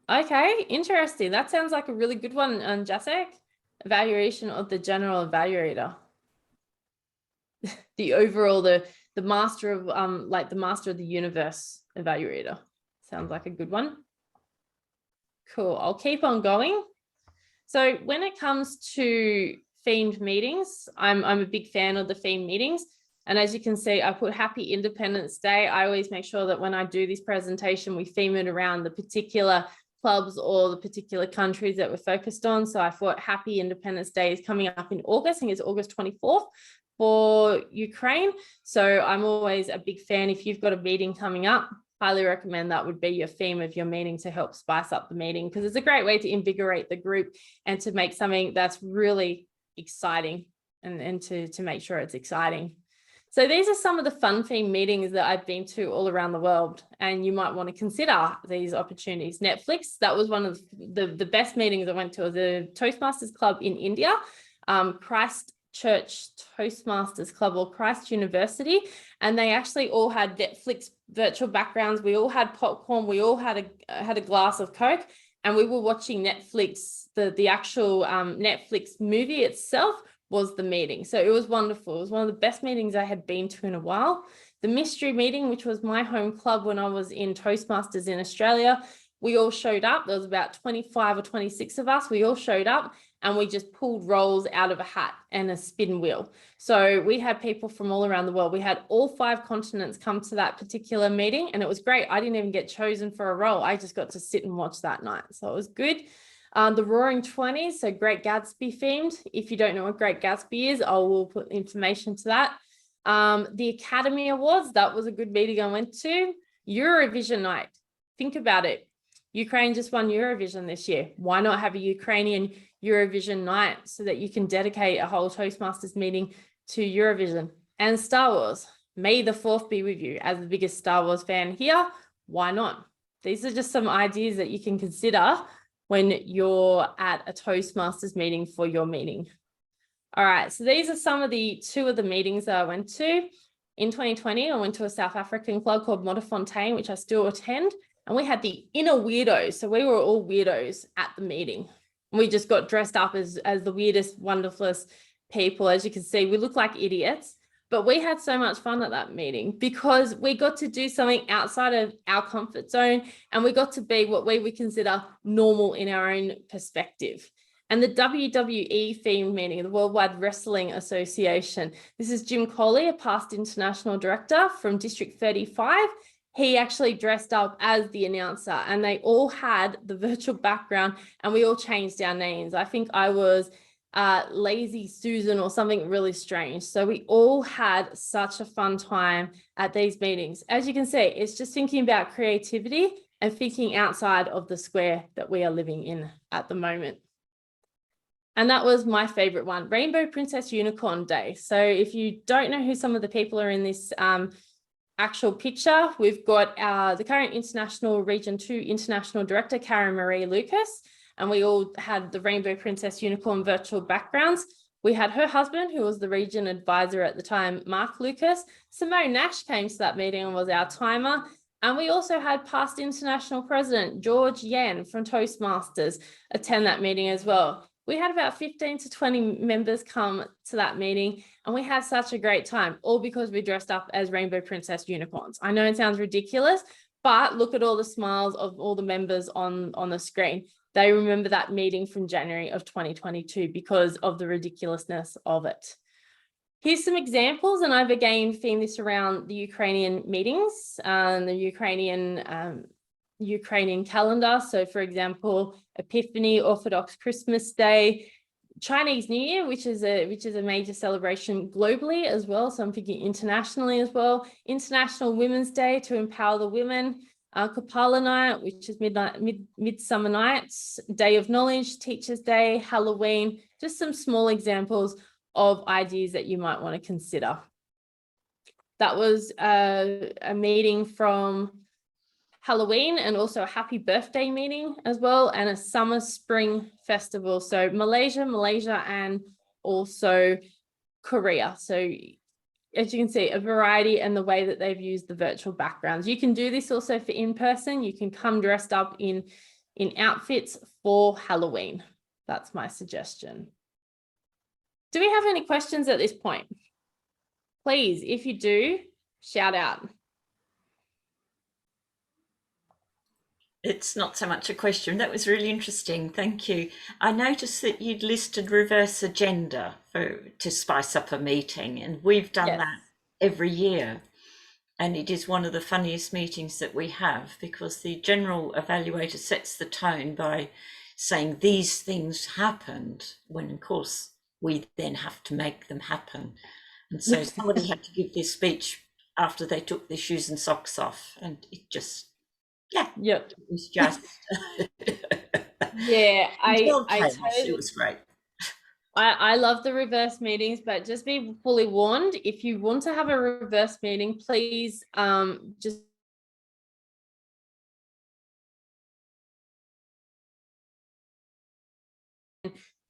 Okay, interesting. That sounds like a really good one, Jacek. Evaluation of the general evaluator. The overall, the master of like the master of the universe evaluator. Sounds like a good one. Cool. I'll keep on going. So when it comes to themed meetings, I'm a big fan of the themed meetings. And as you can see, I put Happy Independence Day. I always make sure that when I do this presentation, we theme it around the particular clubs or the particular countries that we're focused on. So I thought Happy Independence Day is coming up in August. I think it's August 24th for Ukraine. So I'm always a big fan. If you've got a meeting coming up, highly recommend that would be your theme of your meeting to help spice up the meeting, because it's a great way to invigorate the group and to make something that's really exciting and to make sure it's exciting. So these are some of the fun theme meetings that I've been to all around the world, and you might want to consider these opportunities. Netflix, that was one of the best meetings I went to, the Toastmasters Club in India, Christchurch Toastmasters Club or Christ University, and they actually all had Netflix virtual backgrounds. We all had popcorn, we all had a glass of Coke, and we were watching Netflix. The actual Netflix movie itself was the meeting. So it was wonderful. It was one of the best meetings I had been to in a while. The mystery meeting, which was my home club when I was in Toastmasters in Australia, we all showed up. There was about 25 or 26 of us. We all showed up and we just pulled rolls out of a hat and a spin wheel. So we had people from all around the world. We had all 5 continents come to that particular meeting, and it was great. I didn't even get chosen for a role. I just got to sit and watch that night. So it was good. The Roaring 20s, so Great Gatsby themed. If you don't know what Great Gatsby is, I will put information to that. The Academy Awards, that was a good meeting I went to. Eurovision night, think about it. Ukraine just won Eurovision this year. Why not have a Ukrainian Eurovision night so that you can dedicate a whole Toastmasters meeting to Eurovision? And Star Wars, May the 4th be with you. As the biggest Star Wars fan here, why not? These are just some ideas that you can consider when you're at a Toastmasters meeting for your meeting. All right, so these are some of the 2 of the meetings that I went to. In 2020, I went to a South African club called Modderfontein, which I still attend, and we had the inner weirdos. So we were all weirdos at the meeting. We just got dressed up as the weirdest, wonderfulest people. As you can see, we look like idiots, but we had so much fun at that meeting because we got to do something outside of our comfort zone, and we got to be what we would consider normal in our own perspective. And the WWE themed meeting, the Worldwide Wrestling Association. This is Jim Coley, a past international director from District 35. He actually dressed up as the announcer, and they all had the virtual background, and we all changed our names. I think I was Lazy Susan or something really strange. So we all had such a fun time at these meetings. As you can see, it's just thinking about creativity and thinking outside of the square that we are living in at the moment. And that was my favorite one, Rainbow Princess Unicorn Day. So if you don't know who some of the people are in this actual picture, we've got the current International Region 2 International Director, Karen Marie Lucas, and we all had the Rainbow Princess Unicorn virtual backgrounds. We had her husband, who was the region advisor at the time, Mark Lucas. Simone Nash came to that meeting and was our timer. And we also had past international president, George Yan from Toastmasters, attend that meeting as well. We had about 15 to 20 members come to that meeting, and we had such a great time, all because we dressed up as Rainbow Princess unicorns. I know it sounds ridiculous, but look at all the smiles of all the members on the screen. They remember that meeting from January of 2022 because of the ridiculousness of it. Here's some examples, and I've again themed this around the Ukrainian meetings, the Ukrainian calendar. So for example, Epiphany, Orthodox Christmas Day, Chinese New Year, which is a major celebration globally as well. So I'm thinking internationally as well. International Women's Day to empower the women. Kapala Night, which is Midsummer Nights, Day of Knowledge, Teachers Day, Halloween, just some small examples of ideas that you might want to consider. That was a meeting from Halloween, and also a happy birthday meeting as well, and a summer spring festival. So Malaysia, and also Korea. So as you can see, a variety and the way that they've used the virtual backgrounds. You can do this also for in-person. You can come dressed up in in outfits for Halloween. That's my suggestion. Do we have any questions at this point? Please, if you do, shout out. It's not so much a question. That was really interesting. Thank you. I noticed that you'd listed reverse agenda to spice up a meeting, and we've done that every year. And it is one of the funniest meetings that we have, because the general evaluator sets the tone by saying these things happened, when of course we then have to make them happen. And so somebody had to give this speech after they took their shoes and socks off, and it just, it was just yeah, it was great. I love the reverse meetings, but just be fully warned, if you want to have a reverse meeting, please just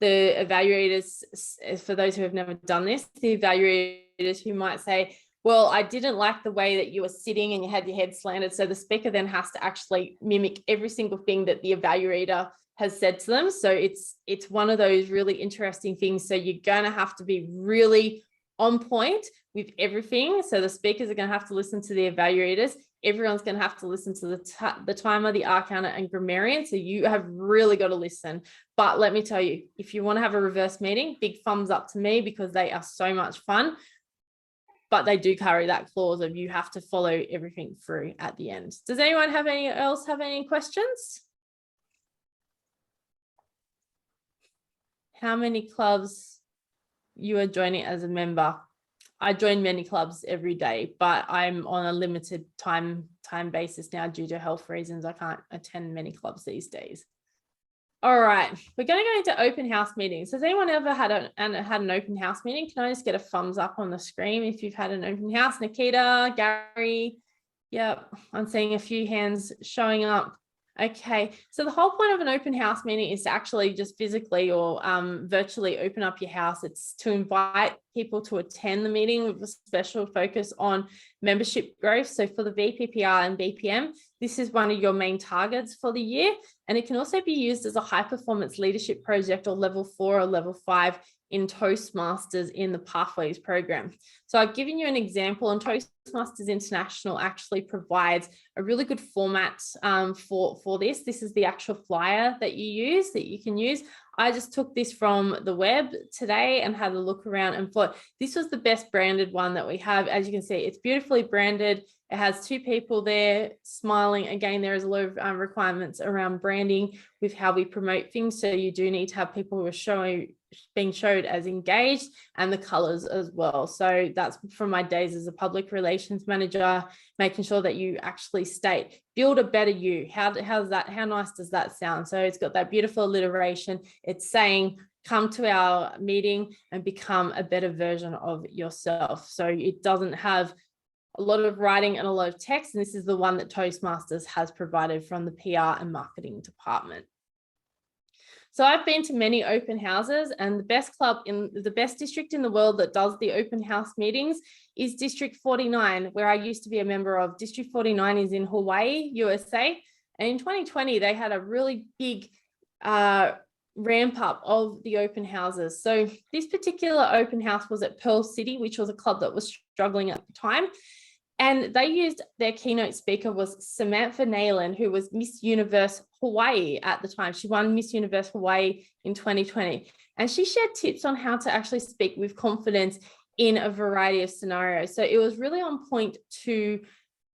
the evaluators, for those who have never done this, the evaluators who might say, well, I didn't like the way that you were sitting and you had your head slanted. So the speaker then has to actually mimic every single thing that the evaluator has said to them. So it's one of those really interesting things. So you're going to have to be really on point with everything. So the speakers are going to have to listen to the evaluators. Everyone's going to have to listen to the timer, the R counter, and grammarian. So you have really got to listen. But let me tell you, if you want to have a reverse meeting, big thumbs up to me, because they are so much fun. But they do carry that clause of you have to follow everything through at the end. Does anyone have any questions? How many clubs you are joining as a member? I join many clubs every day, but I'm on a limited time basis now due to health reasons. I can't attend many clubs these days. All right, we're going to go into open house meetings. Has anyone ever had an open house meeting? Can I just get a thumbs up on the screen if you've had an open house? Nikita, Gary, yep, I'm seeing a few hands showing up. Okay, so the whole point of an open house meeting is to actually just physically or virtually open up your house. It's to invite people to attend the meeting with a special focus on membership growth. So for the VPPR and BPM, this is one of your main targets for the year. And it can also be used as a high performance leadership project or level 4 or level 5 in Toastmasters in the Pathways program. So I've given you an example, and Toastmasters International actually provides a really good format for this. This is the actual flyer that you can use. I just took this from the web today and had a look around and thought this was the best branded one that we have. As you can see, it's beautifully branded. It has 2 people there smiling. Again, there is a lot of requirements around branding with how we promote things. So you do need to have people who are being showed as engaged, and the colors as well. So that's from my days as a public relations manager, making sure that you actually state, build a better you. How nice does that sound? So it's got that beautiful alliteration. It's saying, come to our meeting and become a better version of yourself. So it doesn't have a lot of writing and a lot of text. And this is the one that Toastmasters has provided from the PR and marketing department. So I've been to many open houses, and the best club in the best district in the world that does the open house meetings is District 49, where I used to be a member of. District 49 is in Hawaii, USA. And in 2020, they had a really big ramp up of the open houses. So this particular open house was at Pearl City, which was a club that was struggling at the time. And they used, their keynote speaker was Samantha Nayland, who was Miss Universe Hawaii at the time. She won Miss Universe Hawaii in 2020. And she shared tips on how to actually speak with confidence in a variety of scenarios. So it was really on point to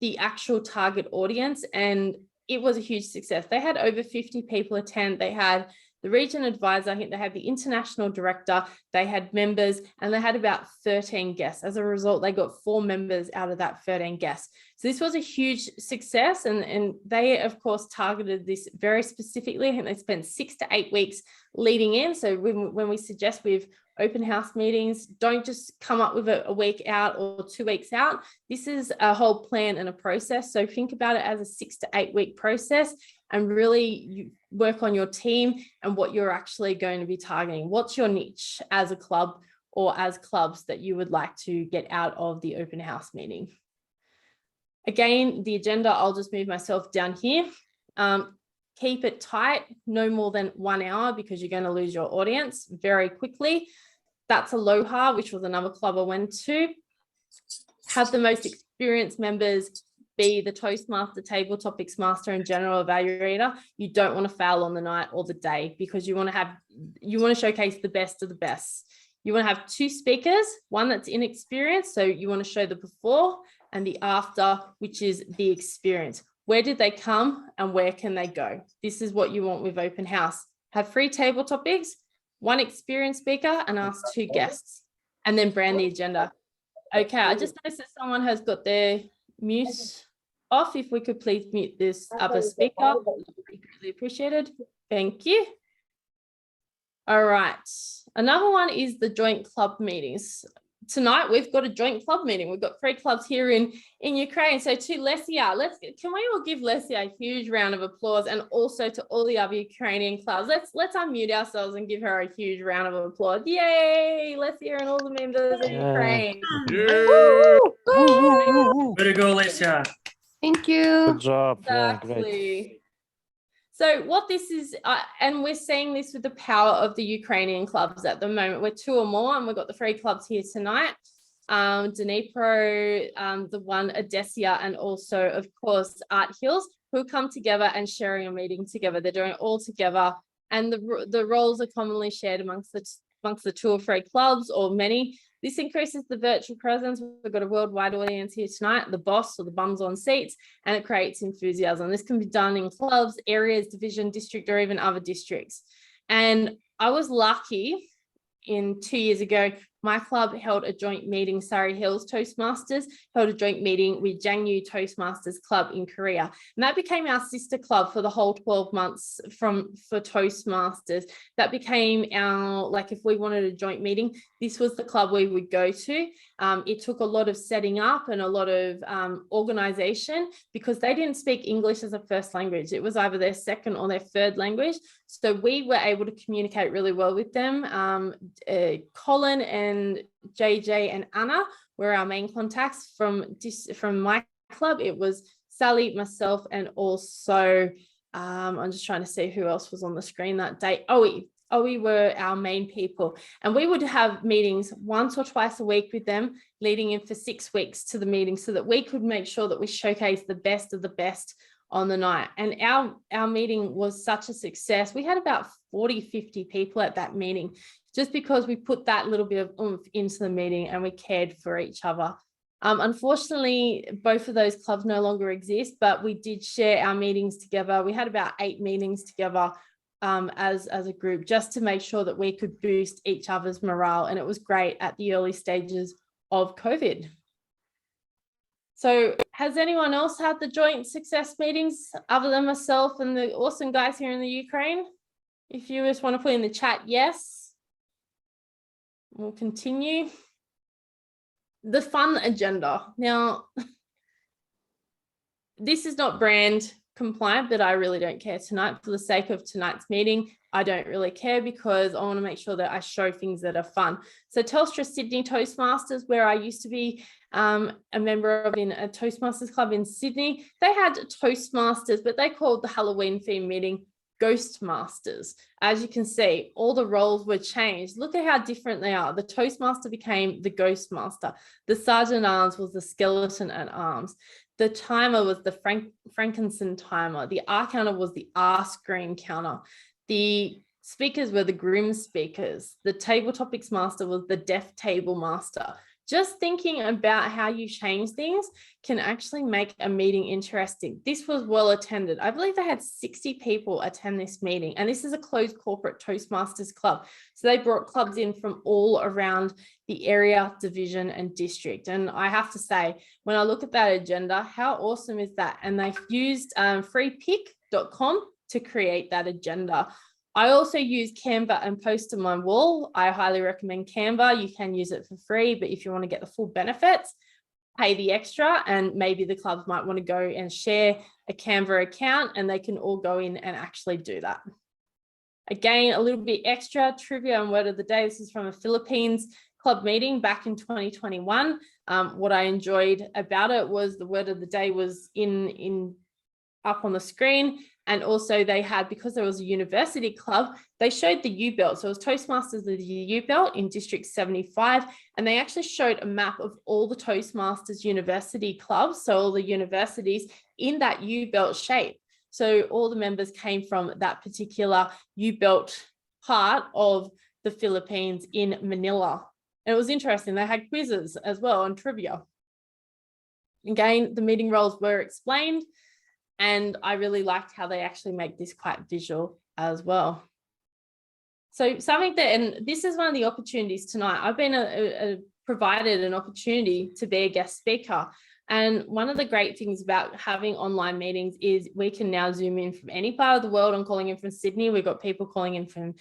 the actual target audience, and it was a huge success. They had over 50 people attend. They had the region advisor, I think they had the international director, they had members, and they had about 13 guests. As a result, they got 4 members out of that 13 guests. So this was a huge success, and they, of course, targeted this very specifically. I think they spent 6 to 8 weeks leading in. So when we suggest with open house meetings, don't just come up with a week out or 2 weeks out. This is a whole plan and a process. So think about it as a 6 to 8 week process, and really you work on your team and what you're actually going to be targeting. What's your niche as a club or as clubs that you would like to get out of the open house meeting? Again, the agenda, I'll just move myself down here. Keep it tight, no more than 1 hour, because you're going to lose your audience very quickly. That's Aloha, which was another club I went to. Have the most experienced members be the Toastmaster, Table Topics Master, and General Evaluator. You don't want to fail on the night or the day, because you want to showcase the best of the best. You want to have 2 speakers, one that's inexperienced, so you want to show the before, and the after, which is the experience. Where did they come and where can they go? This is what you want with open house. Have 3 table topics, 1 experienced speaker, and ask 2 guests, and then brand the agenda. Okay, I just noticed that someone has got their mute off. If we could please mute this other speaker, greatly appreciated. Thank you. All right, another one is the joint club meetings. Tonight we've got a joint club meeting. We've got 3 clubs here in Ukraine. So to Lesia, can we all give Lesia a huge round of applause, and also to all the other Ukrainian clubs. Let's unmute ourselves and give her a huge round of applause. Yay, Lesia and all the members of Ukraine. Way to go, Alicia. Thank you. Good job. Exactly. Yeah, great. So what this is, and we're seeing this with the power of the Ukrainian clubs at the moment. We're 2 or more, and we've got the 3 clubs here tonight. Dnipro, the one Odesa, and also, of course, ArtTalkers, who come together and sharing a meeting together. They're doing it all together, and the roles are commonly shared amongst the 2 or 3 clubs, or many. This increases the virtual presence. We've got a worldwide audience here tonight, the boss or the bums on seats, and it creates enthusiasm. This can be done in clubs, areas, division, district, or even other districts. And I was lucky 2 years ago, my club held a joint meeting, Surrey Hills Toastmasters held a joint meeting with Jangyu Toastmasters Club in Korea. And that became our sister club for the whole 12 months for Toastmasters. That became our, like, if we wanted a joint meeting, this was the club we would go to. It took a lot of setting up and a lot of organization, because they didn't speak English as a first language. It was either their second or their third language. So we were able to communicate really well with them. Colin and JJ and Anna were our main contacts from my club. It was Sally, myself, and also I'm just trying to see who else was on the screen that day. Owie were our main people, and we would have meetings once or twice a week with them, leading in for 6 weeks to the meeting, so that we could make sure that we showcase the best of the best on the night. And our meeting was such a success. We had about 40-50 people at that meeting, just because we put that little bit of oomph into the meeting and we cared for each other. Unfortunately, both of those clubs no longer exist, but we did share our meetings together. We had about 8 meetings together as a group, just to make sure that we could boost each other's morale. And it was great at the early stages of COVID. So has anyone else had the joint success meetings other than myself and the awesome guys here in the Ukraine? If you just want to put in the chat, yes. We'll continue. The fun agenda. Now, this is not brand compliant, but I really don't care tonight. For the sake of tonight's meeting, I don't really care, because I want to make sure that I show things that are fun. So Telstra Sydney Toastmasters, where I used to be a member of in a Toastmasters club in Sydney, they had Toastmasters, but they called the Halloween theme meeting Ghostmasters. As you can see, all the roles were changed. Look at how different they are. The Toastmaster became the Ghostmaster. The Sergeant at Arms was the Skeleton at Arms. The timer was the Frankenstein timer. The R counter was the R screen counter. The speakers were the Grim speakers. The Table Topics Master was the Deaf Table Master. Just thinking about how you change things can actually make a meeting interesting. This was well attended. I believe they had 60 people attend this meeting, and this is a closed corporate Toastmasters club. So they brought clubs in from all around the area, division, and district. And I have to say, when I look at that agenda, how awesome is that? And they've used freepick.com to create that agenda. I also use Canva and post on my wall. I highly recommend Canva. You can use it for free, but if you want to get the full benefits, pay the extra, and maybe the clubs might want to go and share a Canva account, and they can all go in and actually do that. Again, a little bit extra trivia and word of the day. This is from a Philippines club meeting back in 2021. What I enjoyed about it was the word of the day was up on the screen, And also they had, because there was a university club, they showed the U-belt. So it was Toastmasters of the U-belt in District 75. And they actually showed a map of all the Toastmasters university clubs, so all the universities in that U-belt shape. So all the members came from that particular U-belt part of the Philippines in Manila. And it was interesting. They had quizzes as well and trivia. Again, the meeting roles were explained, and I really liked how they actually make this quite visual as well. So something that, and this is one of the opportunities tonight, I've been provided an opportunity to be a guest speaker. And one of the great things about having online meetings is we can now Zoom in from any part of the world. I'm calling in from Sydney. We've got people calling in from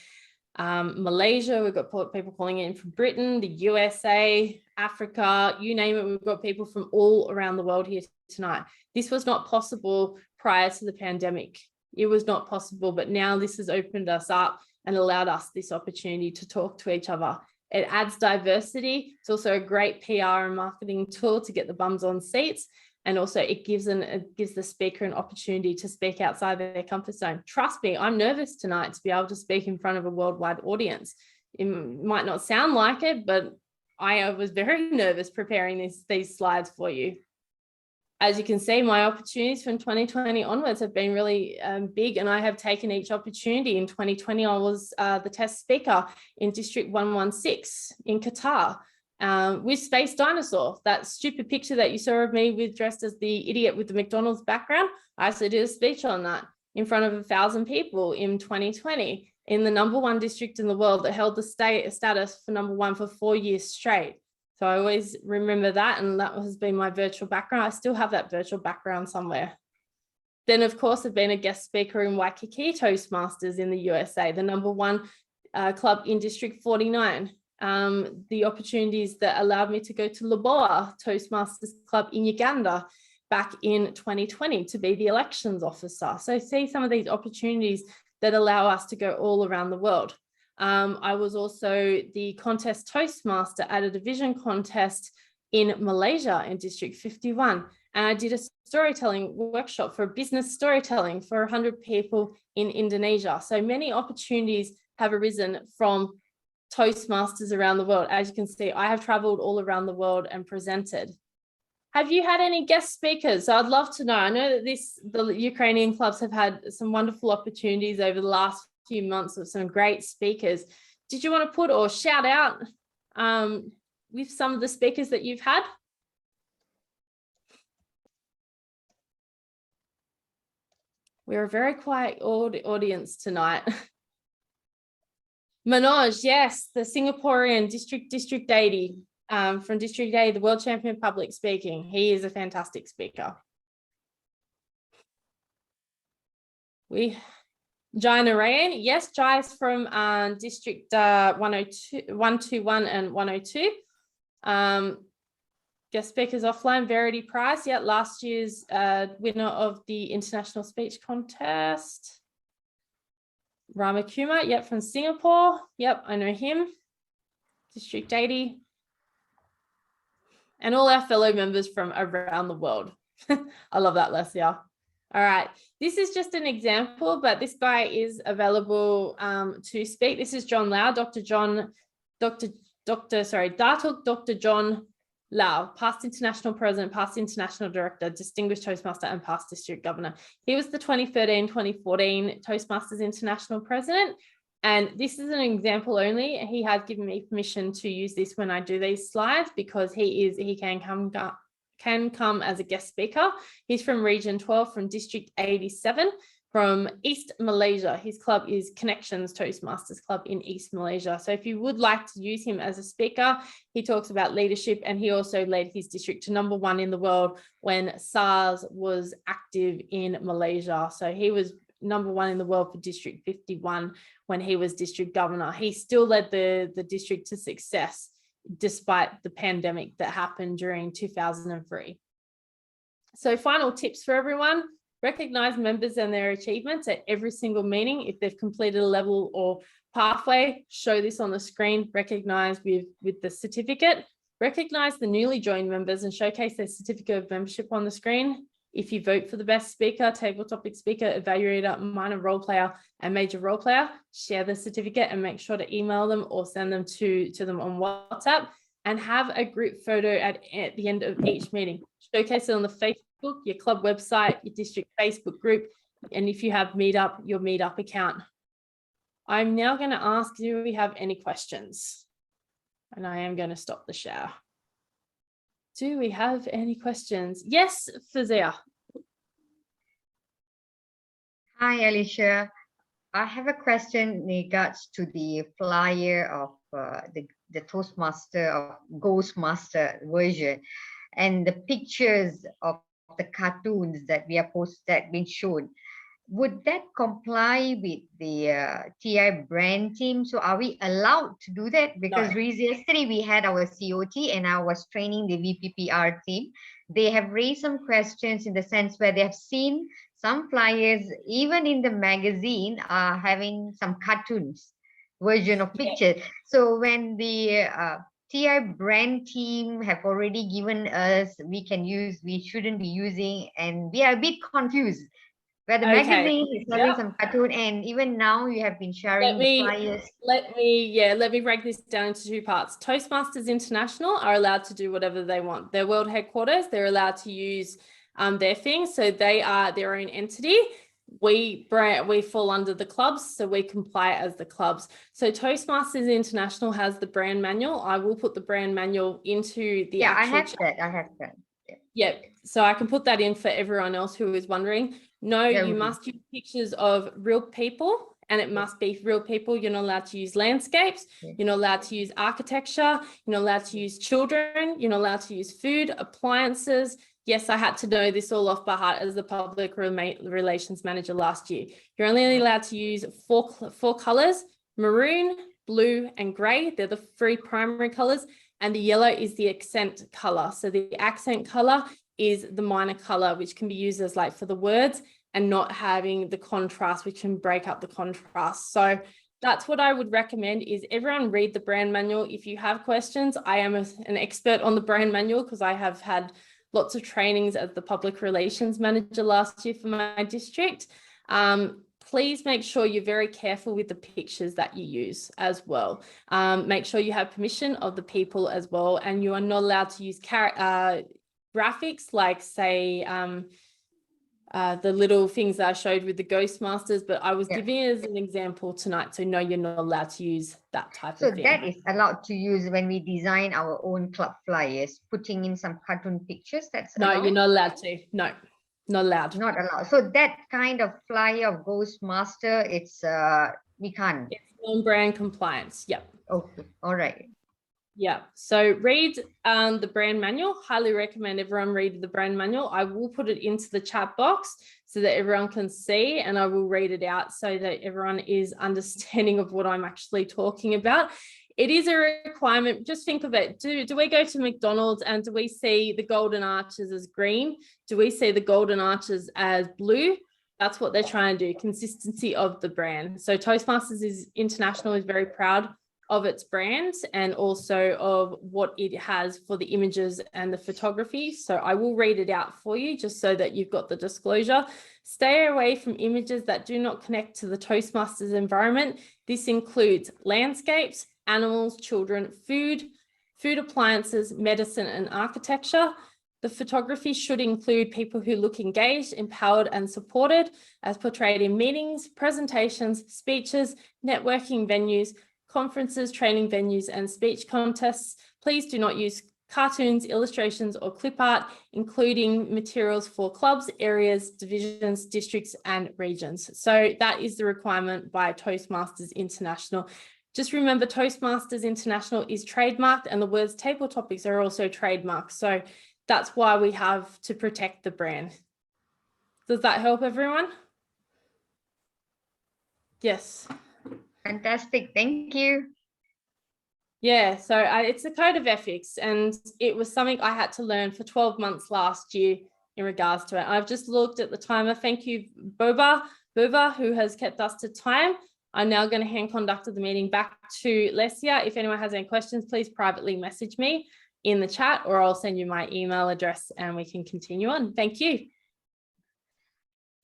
Malaysia. We've got people calling in from Britain, the USA, Africa, you name it. We've got people from all around the world here tonight. This was not possible prior to the pandemic. It was not possible, but now this has opened us up and allowed us this opportunity to talk to each other. It adds diversity. It's also a great PR and marketing tool to get the bums on seats. And also it gives the speaker an opportunity to speak outside their comfort zone. Trust me, I'm nervous tonight to be able to speak in front of a worldwide audience. It might not sound like it, but I was very nervous preparing these slides for you. As you can see, my opportunities from 2020 onwards have been really big, and I have taken each opportunity. In 2020, I was the test speaker in District 116 in Qatar with Space Dinosaur. That stupid picture that you saw of me dressed as the idiot with the McDonald's background, I actually did a speech on that in front of 1,000 people in 2020 in the #1 district in the world that held the status for #1 for 4 years straight. So I always remember that, and that has been my virtual background. I still have that virtual background somewhere. Then, of course, I've been a guest speaker in Waikiki Toastmasters in the USA, the #1 club in District 49. The opportunities that allowed me to go to Laboa Toastmasters Club in Uganda back in 2020 to be the elections officer. So see some of these opportunities that allow us to go all around the world. I was also the contest Toastmaster at a division contest in Malaysia in District 51. And I did a storytelling workshop for business storytelling for 100 people in Indonesia. So many opportunities have arisen from Toastmasters around the world. As you can see, I have traveled all around the world and presented. Have you had any guest speakers? So I'd love to know. I know that the Ukrainian clubs have had some wonderful opportunities over the last few months with some great speakers. Did you want to put or shout out with some of the speakers that you've had? We're a very quiet audience tonight. Manoj, yes, the Singaporean District 80 from District 80, the world champion public speaking. He is a fantastic speaker. Jai Narayan, yes, Jai is from District 121 and 102. Guest speakers offline, Verity Price, yeah, last year's winner of the International Speech Contest. Rama Kumar, yep, from Singapore, yep, I know him. District 80. And all our fellow members from around the world. I love that, Lesia. All right, this is just an example, but this guy is available to speak. This is John Lau, Dr. John Lau, past international president, past international director, distinguished Toastmaster, and past district governor. He was the 2013-2014 Toastmasters International president. And this is an example only. He has given me permission to use this when I do these slides because he can come as a guest speaker. He's from Region 12, from District 87, from East Malaysia. His club is Connections Toastmasters Club in East Malaysia. So if you would like to use him as a speaker, he talks about leadership, and he also led his district to #1 in the world when SARS was active in Malaysia. So he was #1 in the world for District 51 when he was district governor. He still led the district to success despite the pandemic that happened during 2003. So final tips for everyone: recognize members and their achievements at every single meeting. If they've completed a level or pathway, show this on the screen, recognize with the certificate. Recognize the newly joined members and showcase their certificate of membership on the screen. If you vote for the best speaker, table topic speaker, evaluator, minor role player, and major role player, share the certificate and make sure to email them or send them to them on WhatsApp, and have a group photo at the end of each meeting. Showcase it on the Facebook, your club website, your district Facebook group, and if you have Meetup, your Meetup account. I'm now going to ask, do we have any questions? And I am going to stop the share. Do we have any questions? Yes, Fazia. Hi, Alicia. I have a question in regards to the flyer of the Toastmaster of Ghostmaster version and the pictures of the cartoons that we are been shown. Would that comply with the TI brand team? So are we allowed to do that? Because yesterday we had our COT and I was training the VPPR team. They have raised some questions in the sense where they have seen some flyers, even in the magazine, are having some cartoons version of pictures. So when the TI brand team have already given us, we can use, we shouldn't be using, and we are a bit confused. Where the magazine is having some cartoon, and even now you have been sharing the flyers. Let me break this down into two parts. Toastmasters International are allowed to do whatever they want. Their world headquarters, they're allowed to use their things, so they are their own entity. We fall under the clubs, so we comply as the clubs. So Toastmasters International has the brand manual. I will put the brand manual into the actual I have that. Yeah, so I can put that in for everyone else who is wondering. No, you must use pictures of real people, and it must be real people. You're not allowed to use landscapes. You're not allowed to use architecture. You're not allowed to use children. You're not allowed to use food, appliances. Yes, I had to know this all off by heart as the public relations manager last year. You're only allowed to use four colors: maroon, blue, and gray. They're the three primary colors. And the yellow is the accent color. So the accent color is the minor color, which can be used as like for the words and not having the contrast, which can break up the contrast. So that's what I would recommend, is everyone read the brand manual. If you have questions, I am an expert on the brand manual because I have had lots of trainings as the public relations manager last year for my district. Please make sure you're very careful with the pictures that you use as well. Make sure you have permission of the people as well, and you are not allowed to use graphics like, say, the little things that I showed with the Ghostmasters, but I was giving it as an example tonight. So no, you're not allowed to use that type of thing. So that is allowed to use when we design our own club flyers, putting in some cartoon pictures. That's allowed? No, you're not allowed to. No. Not allowed. Not allowed. So that kind of flyer of Ghostmaster, it's we can't. It's non-brand compliance. Yep. Okay. All right. Yeah. So read the brand manual. Highly recommend everyone read the brand manual. I will put it into the chat box so that everyone can see, and I will read it out so that everyone is understanding of what I'm actually talking about. It is a requirement. Just think of it. Do we go to McDonald's and do we see the golden arches as green? Do we see the golden arches as blue? That's what they're trying to do, consistency of the brand. So Toastmasters International is very proud of its brand and also of what it has for the images and the photography. So I will read it out for you just so that you've got the disclosure. Stay away from images that do not connect to the Toastmasters environment. This includes landscapes, animals, children, food appliances, medicine, and architecture. The photography should include people who look engaged, empowered, and supported, as portrayed in meetings, presentations, speeches, networking venues, conferences, training venues, and speech contests. Please do not use cartoons, illustrations, or clip art, including materials for clubs, areas, divisions, districts, and regions. So that is the requirement by Toastmasters International. Just remember, Toastmasters International is trademarked, and the words table topics are also trademarked. So that's why we have to protect the brand. Does that help everyone? Yes. Fantastic. Thank you. Yeah, so it's a code of ethics, and it was something I had to learn for 12 months last year in regards to it. I've just looked at the timer. Thank you, Boba, who has kept us to time. I'm now going to hand conduct of the meeting back to Lesia. If anyone has any questions, please privately message me in the chat, or I'll send you my email address and we can continue on. Thank you.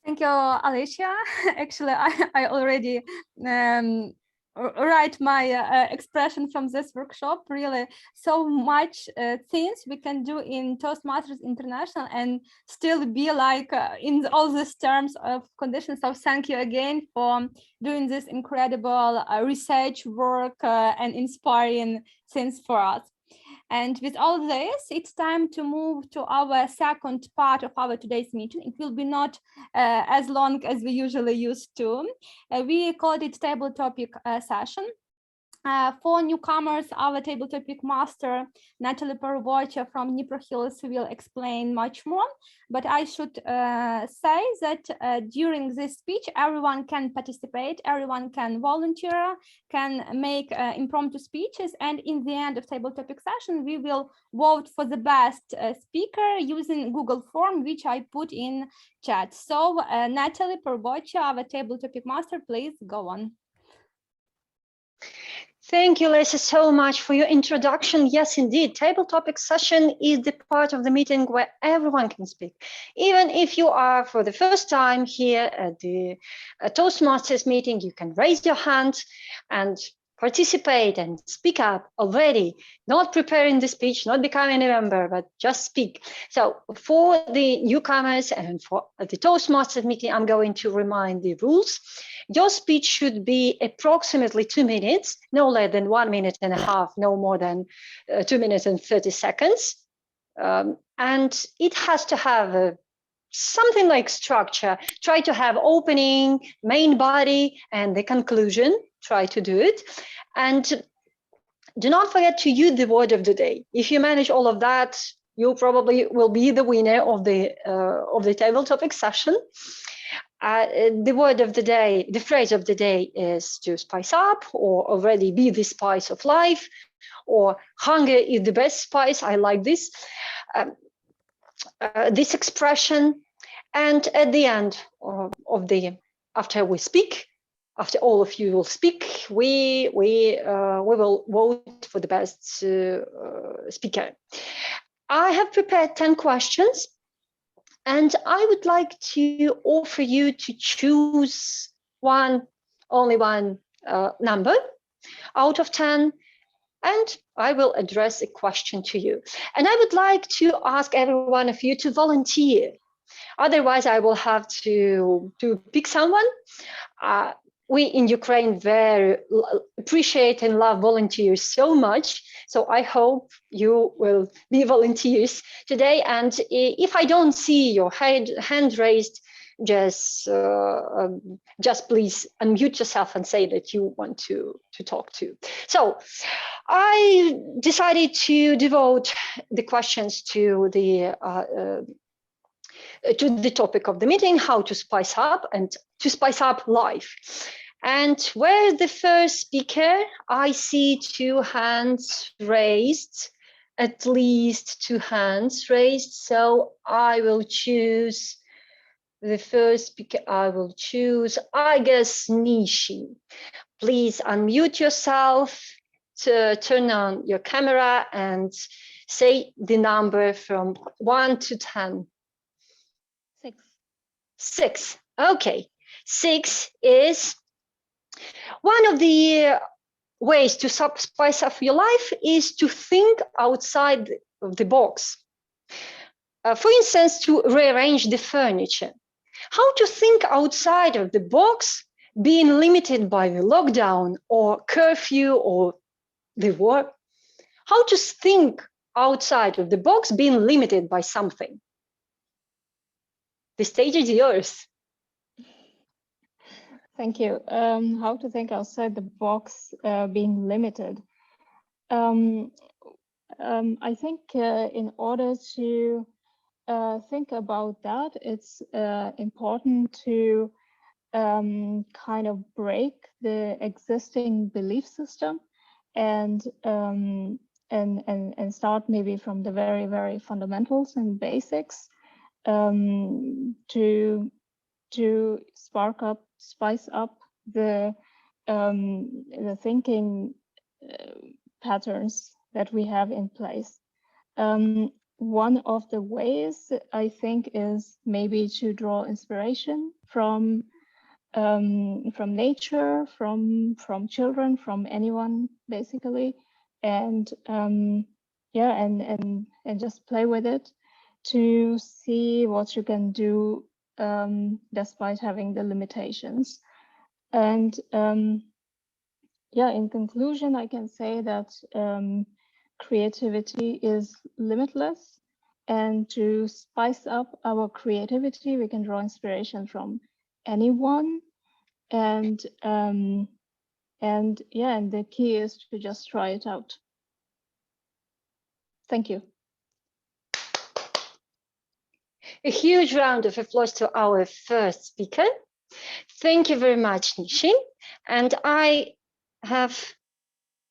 Thank you, Alicia. Actually, I already write my expression from this workshop. Really, so much things we can do in Toastmasters International and still be like in all these terms of conditions. So thank you again for doing this incredible research work and inspiring things for us. And with all this, it's time to move to our second part of our today's meeting. It will be not as long as we usually used to. We called it table topic session. For newcomers, our table topic master, Nataly Parubocha from DniproHills, will explain much more. But I should say that during this speech, everyone can participate, everyone can volunteer, can make impromptu speeches. And in the end of table topic session, we will vote for the best speaker using Google form, which I put in chat. So Nataly Parubocha, our table topic master, please go on. Thank you, Lisa, so much for your introduction. Yes, indeed, table topic session is the part of the meeting where everyone can speak. Even if you are for the first time here at the Toastmasters meeting, you can raise your hand and participate and speak up already, not preparing the speech, not becoming a member, but just speak. So for the newcomers and for the Toastmasters meeting, I'm going to remind the rules. Your speech should be approximately 2 minutes, no less than 1 minute and a half, no more than 2 minutes and 30 seconds. And it has to have something like structure. Try to have opening, main body, and the conclusion. Try to do it. And do not forget to use the word of the day. If you manage all of that, you probably will be the winner of the table topic session. The word of the day, the phrase of the day is to spice up, or already be the spice of life, or hunger is the best spice. I like this, this expression. And at the end after we speak, after all of you will speak, we will vote for the best speaker. I have prepared 10 questions, and I would like to offer you to choose only one number out of 10, and I will address a question to you. And I would like to ask every one of you to volunteer. Otherwise, I will have to pick someone. We in Ukraine very appreciate and love volunteers so much. So I hope you will be volunteers today. And if I don't see your hand raised, just please unmute yourself and say that you want to talk to. So I decided to devote the questions to the topic of the meeting, how to spice up and to spice up life. And where the first speaker, I see 2 hands raised, at least 2 hands raised. So I will choose the first speaker. I will choose, I guess, Nishi. Please unmute yourself, to turn on your camera and say the number from 1 to 10. 6. 6. Okay. 6 is one of the ways to spice up your life is to think outside of the box. For instance, to rearrange the furniture. How to think outside of the box, being limited by the lockdown or curfew or the war. How to think outside of the box, being limited by something. The stage is yours. Thank you. How to think outside the box, being limited. I think in order to think about that, it's important to kind of break the existing belief system and start maybe from the very, very fundamentals and basics to spice up the thinking patterns that we have in place. one of the ways I think is maybe to draw inspiration from nature, from children, from anyone basically, and yeah, and just play with it to see what you can do despite having the limitations. And yeah, in conclusion, I can say that creativity is limitless, and to spice up our creativity, we can draw inspiration from anyone. And yeah, and the key is to just try it out. Thank you. A huge round of applause to our first speaker. Thank you very much, Nishi. And I have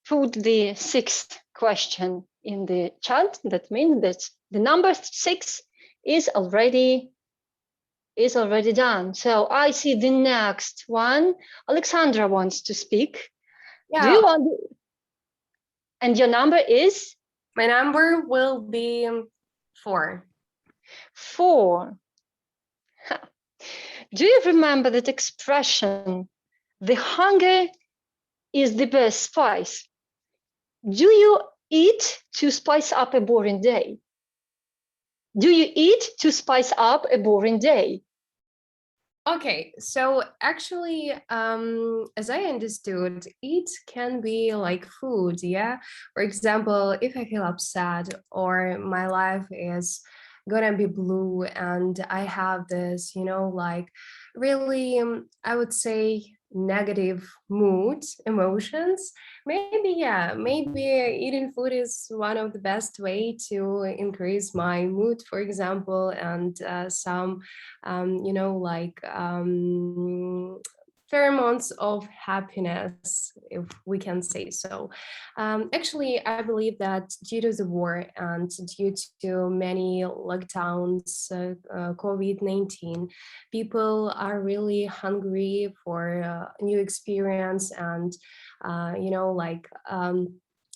put the sixth question in the chat. That means that the number 6 is already done. So I see the next one. Alexandra wants to speak. Yeah. Do you want? And your number is? My number will be 4. 4. Do you remember that expression? The hunger is the best spice. Do you eat to spice up a boring day? Do you eat to spice up a boring day? Okay, so actually, as I understood, it can be like food, yeah? For example, if I feel upset or my life is gonna be blue and I have this, like really, I would say negative moods, emotions, maybe eating food is one of the best way to increase my mood, for example, and some pheromones of happiness, if we can say so. Actually, I believe that due to the war and due to many lockdowns, COVID-19, people are really hungry for a new experience and,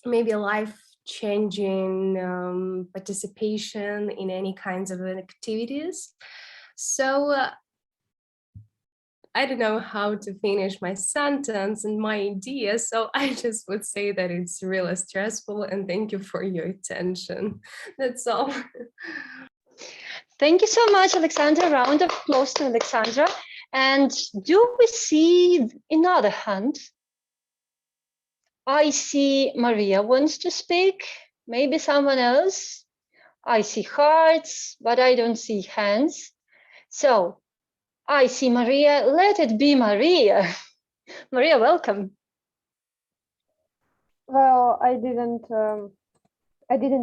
maybe life-changing participation in any kinds of activities. So I don't know how to finish my sentence and my idea, so I just would say that it's really stressful, and thank you for your attention. That's all. Thank you so much, Alexandra. Round of applause to Alexandra. And do we see another hand? I see Maria wants to speak. Maybe someone else. I see hearts, but I don't see hands. So I see Maria. Let it be Maria. Maria, welcome. Well, I didn't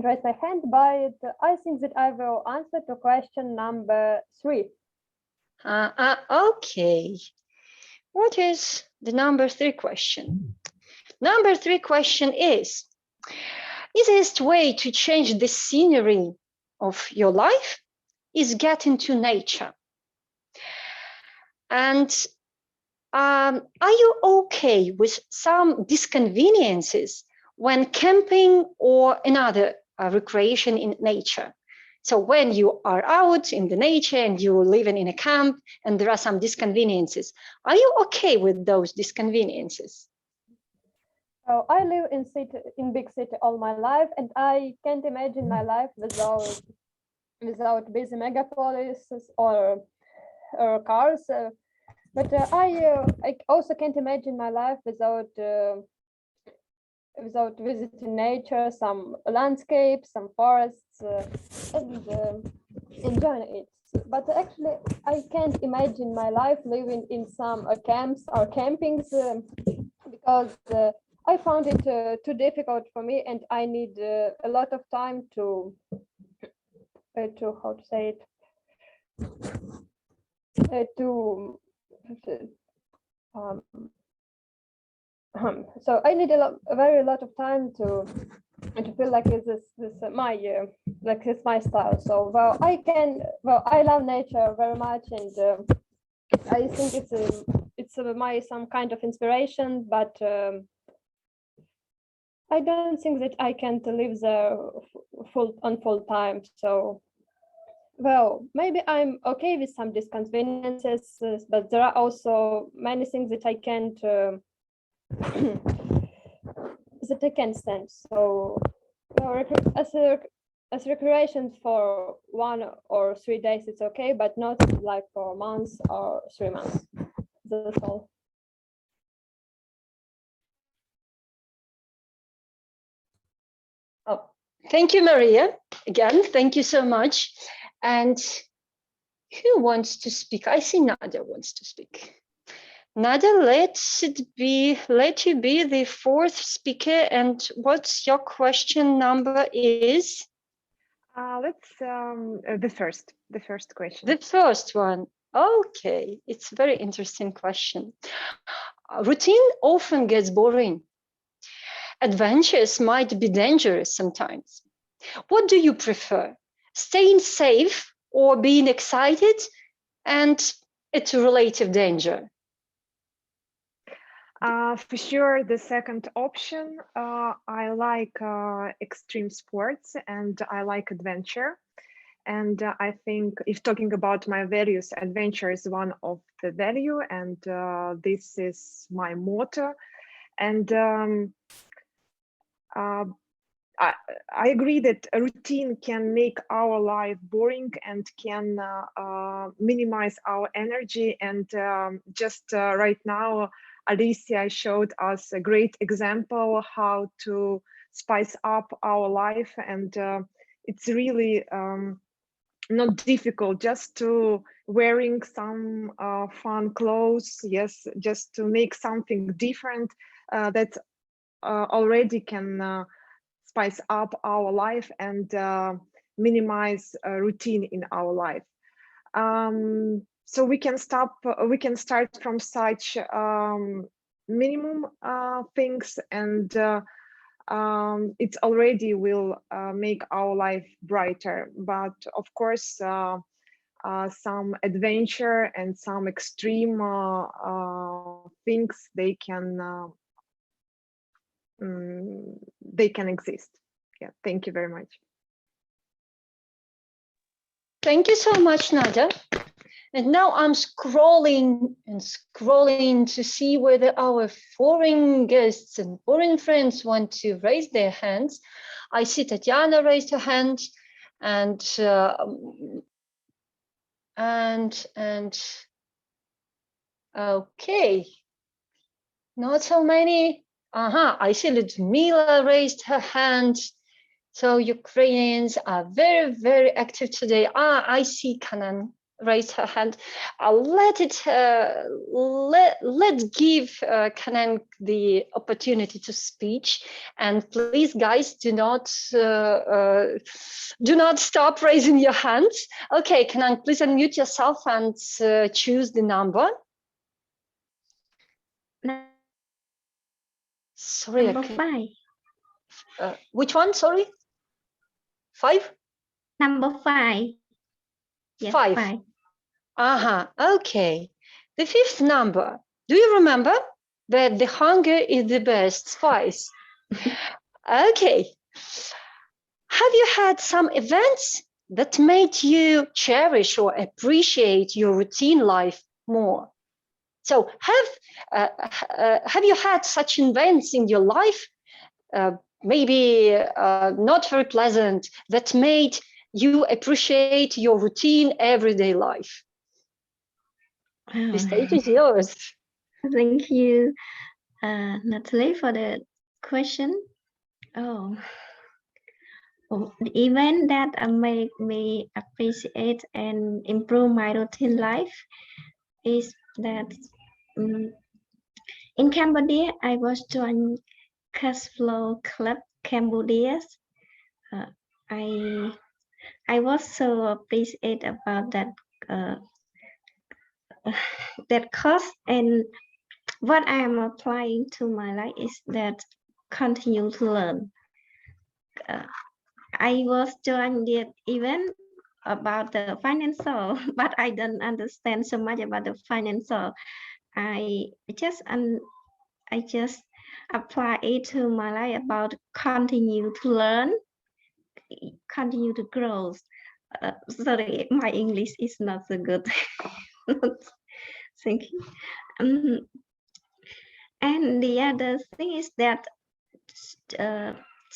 raise my hand, but I think that I will answer to question number 3. Okay. What is the number 3 question? Number 3 question is, easiest way to change the scenery of your life is get into nature. And are you okay with some disconveniences when camping or another recreation in nature? So when you are out in the nature and you're living in a camp and there are some disconveniences, are you okay with those disconveniences? Oh, I live in big city all my life, and I can't imagine my life without busy megapolises or cars. But I also can't imagine my life without visiting nature, some landscapes, some forests, and enjoying it. But actually, I can't imagine my life living in some camps or campings because I found it too difficult for me, and I need a lot of time to how to say it, so I need a very lot of time to feel like it's my style. So I love nature very much, and I think it's some kind of inspiration, but I don't think that I can live there full time. So, well, maybe I'm okay with some disconveniences, but there are also many things that I can't that I can't stand. So, well, as recreation for 1 or 3 days, it's okay, but not like for months or 3 months. That's all. Oh, thank you, Maria. Again, thank you so much. And who wants to speak? I see Nadia wants to speak. Nadia, let you be the fourth speaker. And what's your question number is? Let's the first question. The first one. Okay, it's a very interesting question. Routine often gets boring. Adventures might be dangerous sometimes. What do you prefer? Staying safe or being excited? And it's a relative danger. For sure, the second option. I like extreme sports and I like adventure. And I think if talking about my values, adventure is one of the value, and this is my motto. And I agree that a routine can make our life boring and can minimize our energy. And just right now, Alicia showed us a great example how to spice up our life. And it's really not difficult, just to wearing some fun clothes. Yes, just to make something different that already can spice up our life and minimize routine in our life. So we can start from such minimum things, and it already will make our life brighter. But of course, some adventure and some extreme things, they can exist. Yeah, thank you very much. Thank you so much, Nadia. And now I'm scrolling and scrolling to see whether our foreign guests and foreign friends want to raise their hands. I see Tatiana raised her hand, and okay, not so many. I see Ludmila raised her hand. So Ukrainians are very, very active today. I see Kanan raised her hand. Let's give Kanan the opportunity to speak. And please, guys, do not stop raising your hands. Okay, Kanan, please unmute yourself and choose the number. Sorry, Number 5. Which one? Sorry. 5? Number 5. Yes, 5. Okay. The fifth number. Do you remember that the hunger is the best spice? Okay. Have you had some events that made you cherish or appreciate your routine life more? So have you had such events in your life, maybe not very pleasant, that made you appreciate your routine everyday life? The stage is yours. Thank you, Natalie, for the question. The event that make me appreciate and improve my routine life is that in Cambodia, I was joined Cash Flow Club Cambodia. I was so appreciate about that that course, and what I am applying to my life is that continue to learn. I was joined the event about the financial, but I don't understand so much about the financial. I just I just apply it to my life about continue to learn, continue to grow. Sorry, my English is not so good. Thank you. And the other thing is that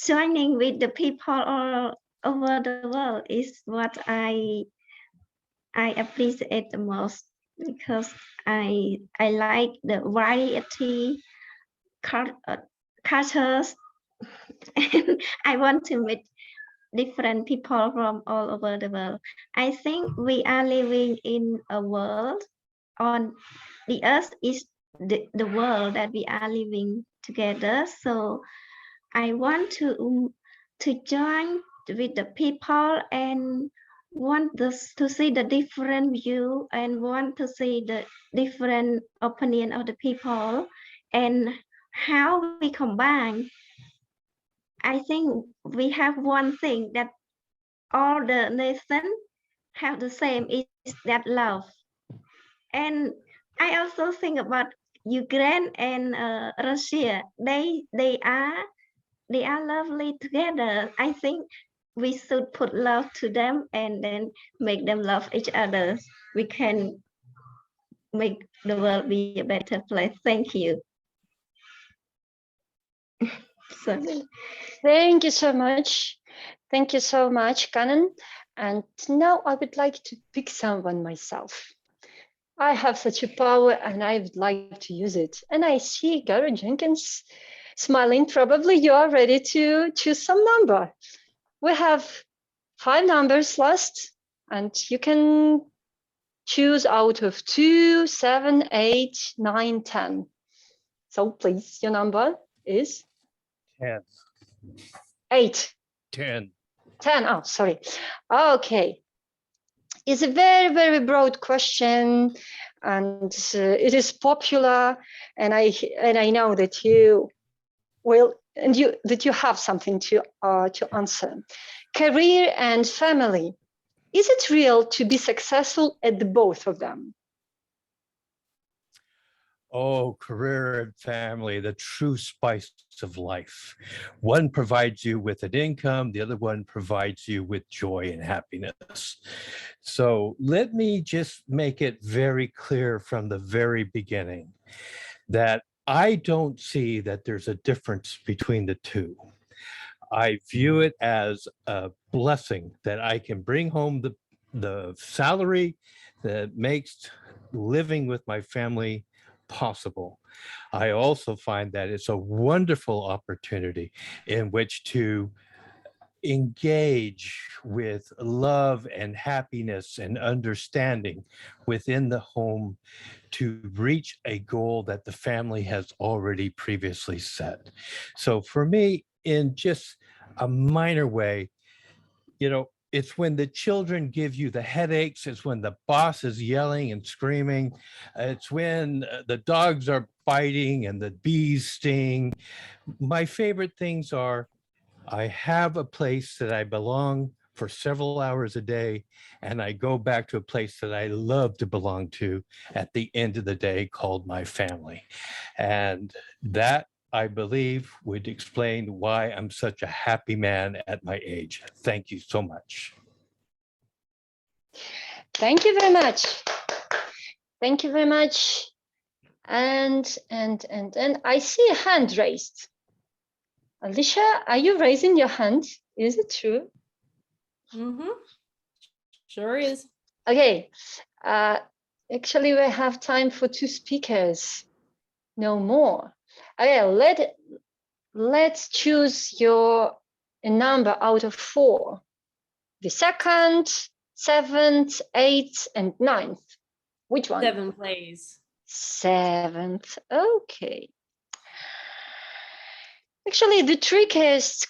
joining with the people all over the world is what I appreciate the most, because I like the variety cultures, and I want to meet different people from all over the world. I think we are living in a world on the earth is the world that we are living together. So I want to join with the people and want to see the different view and want to see the different opinion of the people and how we combine. I think we have one thing that all the nations have the same, is that love. And I also think about Ukraine and Russia. They are lovely together. I think we should put love to them and then make them love each other. We can make the world be a better place. Thank you. Sorry. Thank you so much. Thank you so much, Canon. And now I would like to pick someone myself. I have such a power and I would like to use it. And I see Gary Jenkins smiling. Probably you are ready to choose some number. We have 5 numbers left, and you can choose out of 2, 7, 8, 9, 10. So please, your number is? 10. 8. 10. 10, oh, sorry. Okay. It's a very, very broad question, and it is popular, and I know that you will, and that you have something to answer. Career and family. Is it real to be successful at the both of them? Oh, career and family, the true spice of life. One provides you with an income, the other one provides you with joy and happiness. So let me just make it very clear from the very beginning that I don't see that there's a difference between the two. I view it as a blessing that I can bring home the salary that makes living with my family possible. I also find that it's a wonderful opportunity in which to engage with love and happiness and understanding within the home to reach a goal that the family has already previously set. So for me, in just a minor way, you know, it's when the children give you the headaches, it's when the boss is yelling and screaming, it's when the dogs are biting and the bees sting. My favorite things are, I have a place that I belong for several hours a day, and I go back to a place that I love to belong to at the end of the day called my family. And that, I believe, would explain why I'm such a happy man at my age. Thank you so much. Thank you very much. Thank you very much. And I see a hand raised. Alicia, are you raising your hand? Is it true? Mm-hmm. Sure is. Okay. Actually, we have time for 2 speakers. No more. Okay, let's choose a number out of 4. The 2nd, 7th, 8th, and 9th. Which one? 7, please. 7th. Okay. Actually, the trickiest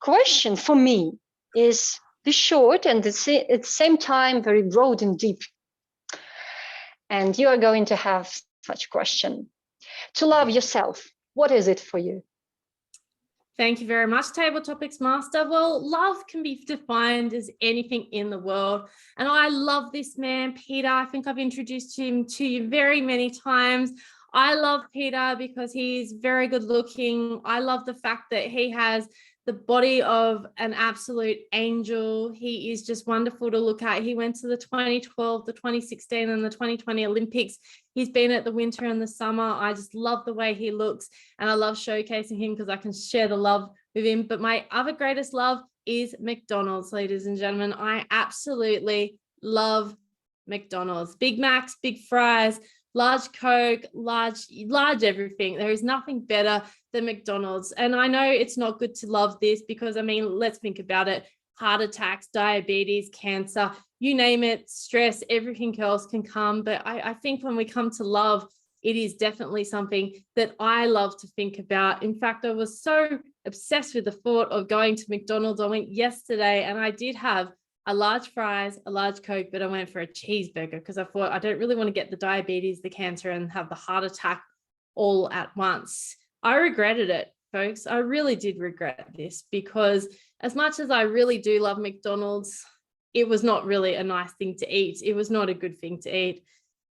question for me is the short and at the same time very broad and deep. And you are going to have such question. To love yourself, what is it for you? Thank you very much, Table Topics Master. Well, love can be defined as anything in the world. And I love this man, Peter. I think I've introduced him to you very many times. I love Peter because he's very good looking. I love the fact that he has the body of an absolute angel. He is just wonderful to look at. He went to the 2012, the 2016 and the 2020 Olympics. He's been at the winter and the summer. I just love the way he looks, and I love showcasing him because I can share the love with him. But my other greatest love is McDonald's, ladies and gentlemen. I absolutely love McDonald's. Big Macs, big fries, large Coke, large everything. There is nothing better than McDonald's. And I know it's not good to love this because, I mean, let's think about it. Heart attacks, diabetes, cancer, you name it, stress, everything else can come. But I think when we come to love, it is definitely something that I love to think about. In fact, I was so obsessed with the thought of going to McDonald's. I went yesterday and I did have a large fries, a large Coke, but I went for a cheeseburger because I thought I don't really want to get the diabetes, the cancer, and have the heart attack all at once. I regretted it, folks. I really did regret this because as much as I really do love McDonald's, it was not really a nice thing to eat. It was not a good thing to eat,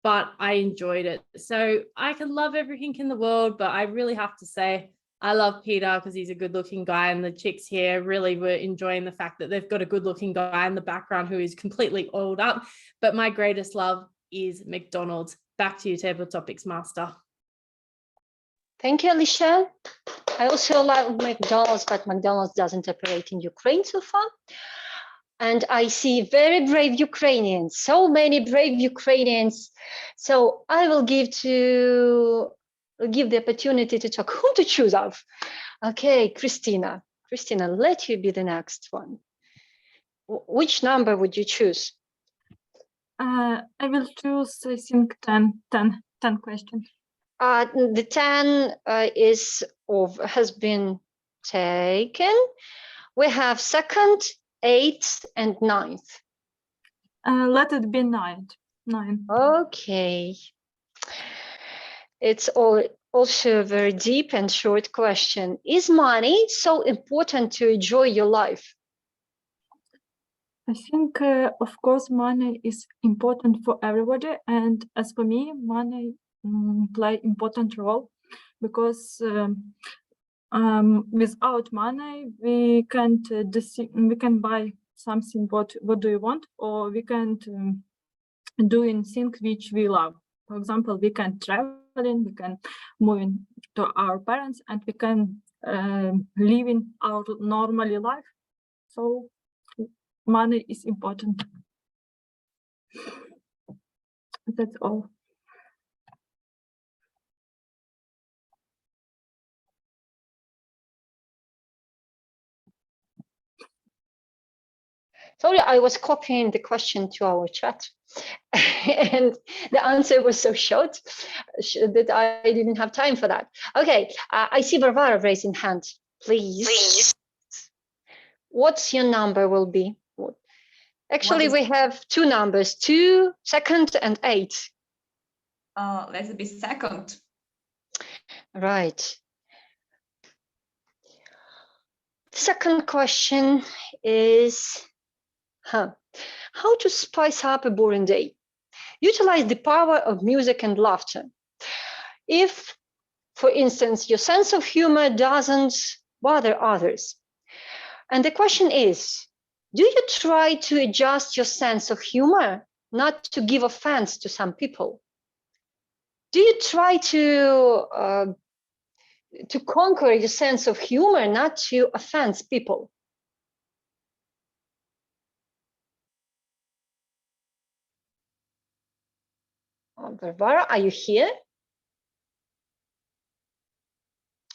but I enjoyed it. So I can love everything in the world, but I really have to say, I love Peter because he's a good looking guy, and the chicks here really were enjoying the fact that they've got a good looking guy in the background who is completely oiled up. But my greatest love is McDonald's. Back to you, Table Topics Master. Thank you, Alicia. I also love McDonald's, but McDonald's doesn't operate in Ukraine so far. And I see very brave Ukrainians, so many brave Ukrainians. So I will give the opportunity to talk. Who to choose of? Okay, Christina. Christina, let you be the next one. Which number would you choose? I will choose, I think, 10 questions. The 10 has been taken. We have 2nd, 8th, and 9th. Let it be 9. Okay. It's also a very deep and short question. Is money so important to enjoy your life? I think, of course, money is important for everybody. And as for me, money play important role because without money, we can't we can buy something what do you want, or we can't do things which we love. For example, we can traveling, we can move to our parents, and we can live in our normal life. So money is important. That's all. Sorry, I was copying the question to our chat. And the answer was so short that I didn't have time for that. Okay, I see Varvara raising hand. Please. What's your number will be? Actually, we have 2 numbers, 2, 2nd, and 8. Let's be 2nd. Right. The second question is, how to spice up a boring day? Utilize the power of music and laughter. If, for instance, your sense of humor doesn't bother others. And the question is, do you try to adjust your sense of humor, not to give offense to some people? Do you try to conquer your sense of humor, not to offend people? Varvara, are you here?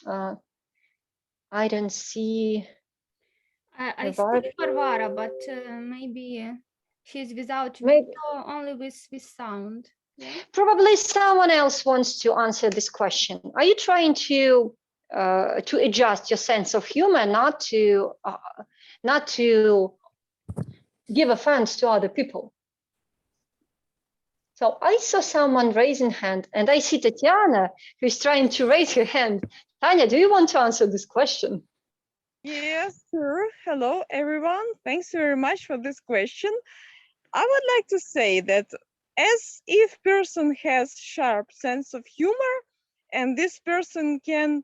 I don't see. I see Varvara, but maybe she's without Maybe. video, only with sound. Yeah? Probably someone else wants to answer this question. Are you trying to adjust your sense of humor, not to give offense to other people? So I saw someone raising hand, and I see Tatiana, who is trying to raise her hand. Tanya, do you want to answer this question? Yes, sure. Hello, everyone. Thanks very much for this question. I would like to say that as if person has sharp sense of humor, and this person can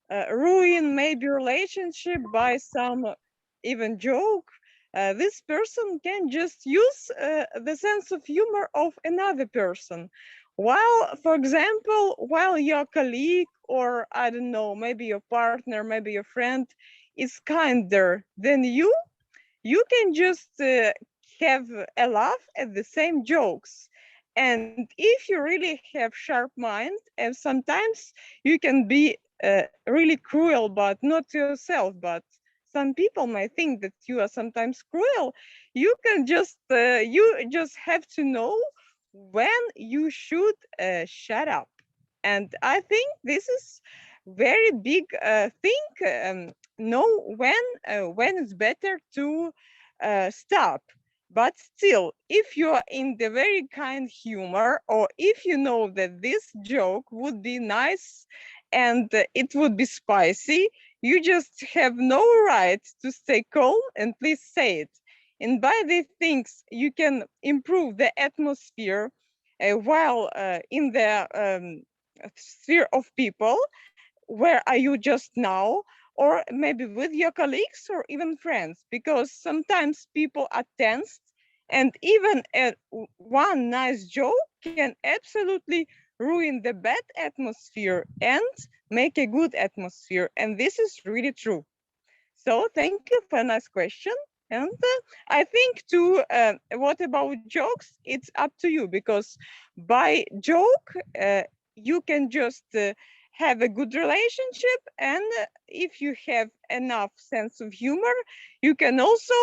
ruin maybe relationship by some even joke. This person can just use the sense of humor of another person. While, for example, while your colleague or I don't know, maybe your partner, maybe your friend is kinder than you can just have a laugh at the same jokes. And if you really have sharp mind, and sometimes you can be really cruel, but not to yourself, but some people might think that you are sometimes cruel. You can just you just have to know when you should shut up. And I think this is very big thing. Know when it's better to stop. But still, if you are in the very kind humor, or if you know that this joke would be nice and it would be spicy, you just have no right to stay calm and please say it. And by these things, you can improve the atmosphere while in the sphere of people. Where are you just now? Or maybe with your colleagues or even friends, because sometimes people are tense, and even one nice joke can absolutely ruin the bad atmosphere and make a good atmosphere. And this is really true. So thank you for a nice question. And I think too, what about jokes? It's up to you, because by joke, you can just have a good relationship. And if you have enough sense of humor, you can also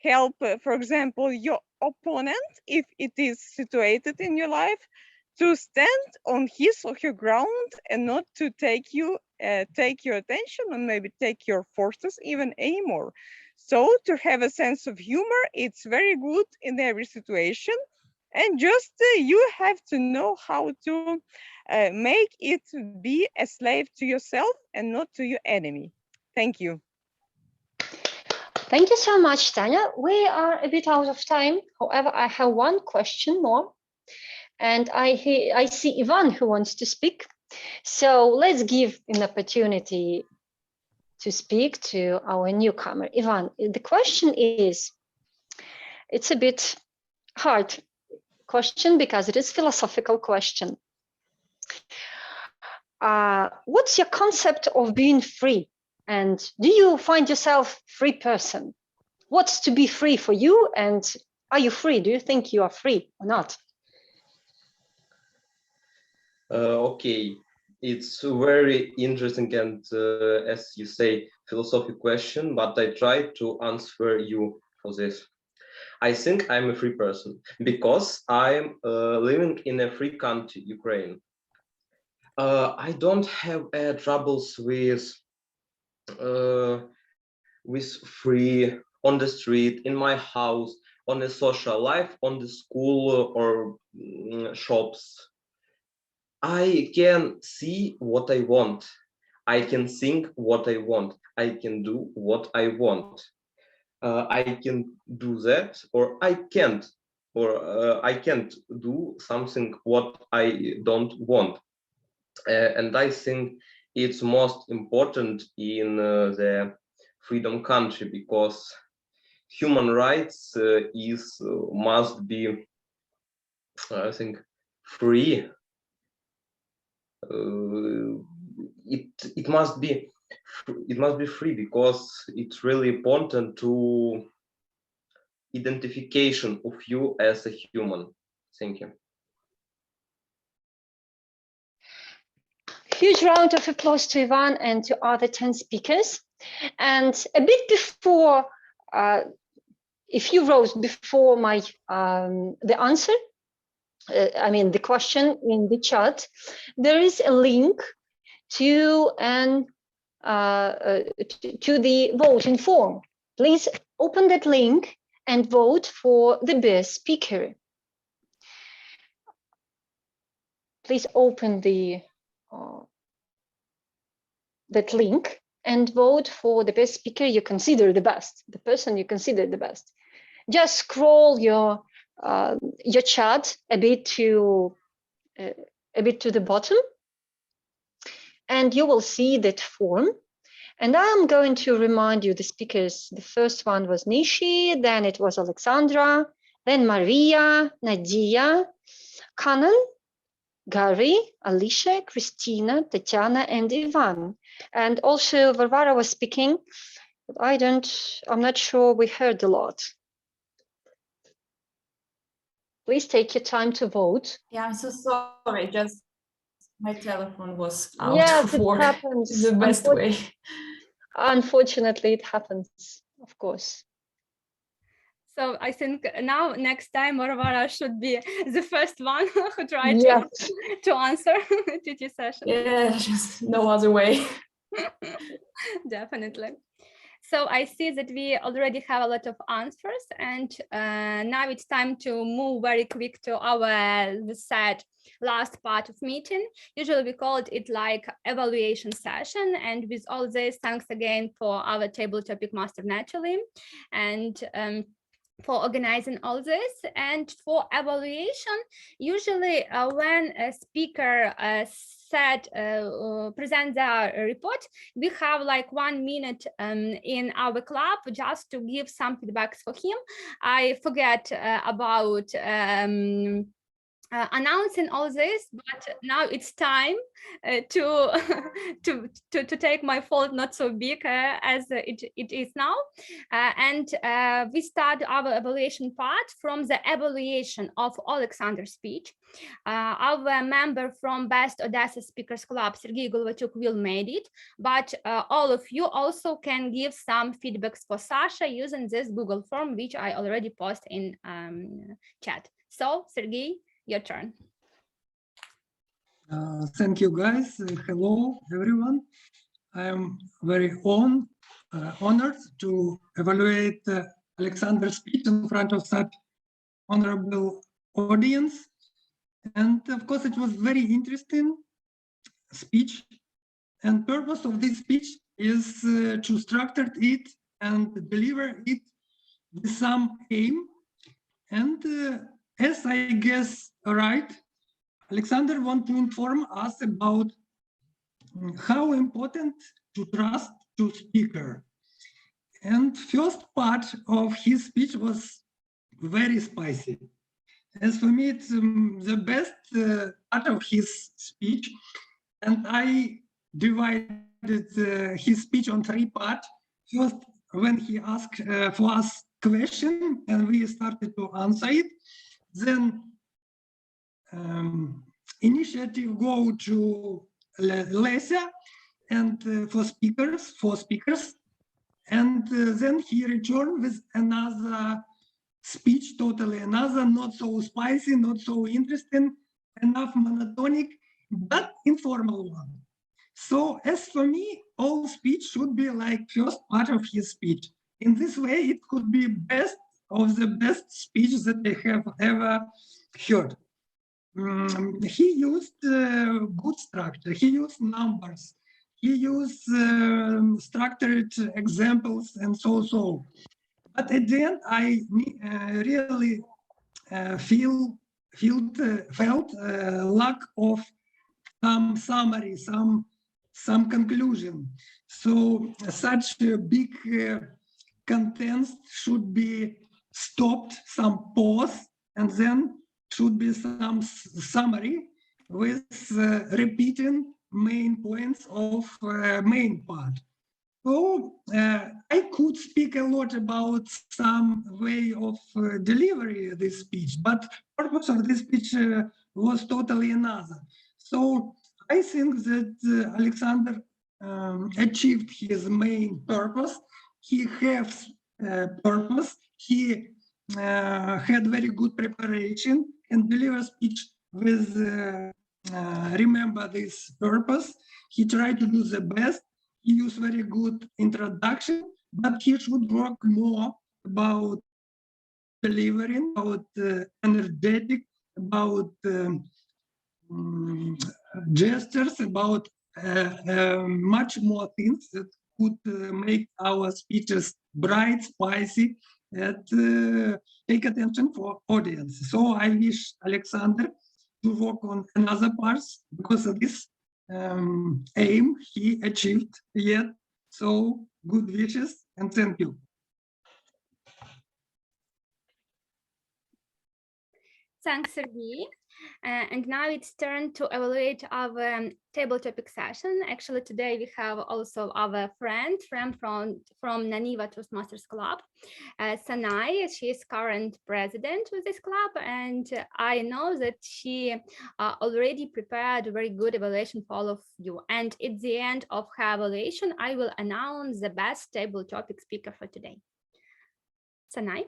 help, for example, your opponent, if it is situated in your life, to stand on his or her ground and not to take your attention and maybe take your forces even anymore. So to have a sense of humor, it's very good in every situation. And just you have to know how to make it be a slave to yourself and not to your enemy. Thank you. Thank you so much, Tanya. We are a bit out of time. However, I have one question more. And I see Ivan who wants to speak. So let's give an opportunity to speak to our newcomer. Ivan, the question is, it's a bit hard question because it is a philosophical question. What's your concept of being free? And do you find yourself a free person? What's to be free for you? And are you free? Do you think you are free or not? Okay, it's a very interesting and, as you say, philosophical question, but I try to answer you for this. I think I'm a free person because I'm living in a free country, Ukraine. I don't have troubles with free on the street, in my house, on the social life, on the school or shops. I can see what I want. I can think what I want. I can do what I want. I can do that, or I can't, or I can't do something what I don't want. And I think it's most important in the freedom country, because human rights must be, I think, free. It must be free, because it's really important to identification of you as a human. Thank you. Huge round of applause to Ivan and to other 10 speakers. And a bit before, if you wrote before my the answer, I mean the question in the chat, there is a link to to the voting form. Please open that link and vote for the best speaker. Please open the that link and vote for the best speaker you consider the best, the person you consider the best. Just scroll your chat a bit to the bottom, and you will see that form. And I'm going to remind you the speakers. The first one was Nishi, then it was Alexandra, then Maria, Nadia, Kanan, Gary, Alicia, Christina, Tatiana, and Ivan. And also Varvara was speaking, but I'm not sure we heard a lot. Please take your time to vote. Yeah, I'm so sorry. Just my telephone was out Yes, of it work. happens. The best way. Unfortunately, it happens, of course. So I think now next time Varvara should be the first one who tried to answer TT session. Yeah, just no other way. Definitely. So I see that we already have a lot of answers, and now it's time to move very quick to our last part of meeting. Usually we call it like evaluation session, and with all this, thanks again for our table topic master Nataly, and for organizing all this. And for evaluation, usually when a speaker present their report, we have like 1 minute in our club just to give some feedbacks for him. I forget about announcing all this, but now it's time to take my fault not so big as it is now, and we start our evaluation part from the evaluation of Oleksandr's speech. Our member from Best Odesa Speakers Club, Sergei Golvatyuk, will made it, but all of you also can give some feedbacks for Sasha using this Google form, which I already posted in chat. So Sergei, your turn. Thank you, guys. Hello, everyone. I am very honored to evaluate Alexander's speech in front of such honorable audience. And of course, it was very interesting speech. And purpose of this speech is to structure it and deliver it with some aim. And as I guess right, Alexander wants to inform us about how important to trust to speaker. And first part of his speech was very spicy. As for me, it's the best part of his speech. And I divided his speech on 3 parts. First, when he asked for us question and we started to answer it, then initiative go to Lesia and for speakers, and then he returned with another speech, totally another, not so spicy, not so interesting, enough monotonic, but informal one. So as for me, all speech should be like first part of his speech. In this way, it could be best of the best speech that I have ever heard. He used good structure, he used numbers, he used structured examples and so. But at the end, I really felt lack of some summary, some conclusion. So such big contents should be stopped, some pause, and then should be some summary with repeating main points of main part. So I could speak a lot about some way of delivery this speech, but purpose of this speech was totally another. So I think that Alexander achieved his main purpose. He has purpose. He had very good preparation and deliver speech with remember this purpose. He tried to do the best. He used very good introduction, but he should work more about delivering, about energetic, about gestures, about much more things that could make our speeches bright, spicy, and take attention for audience. So I wish Alexander to work on another parts, because of this aim he achieved yet. So good wishes and thank you. Thanks, Sergey. And now it's turn to evaluate our table topic session. Actually, today we have also our friend from Naniva Toastmasters Club, Sanai. She is current president with this club, and I know that she already prepared a very good evaluation for all of you. And at the end of her evaluation, I will announce the best table topic speaker for today. Sanai.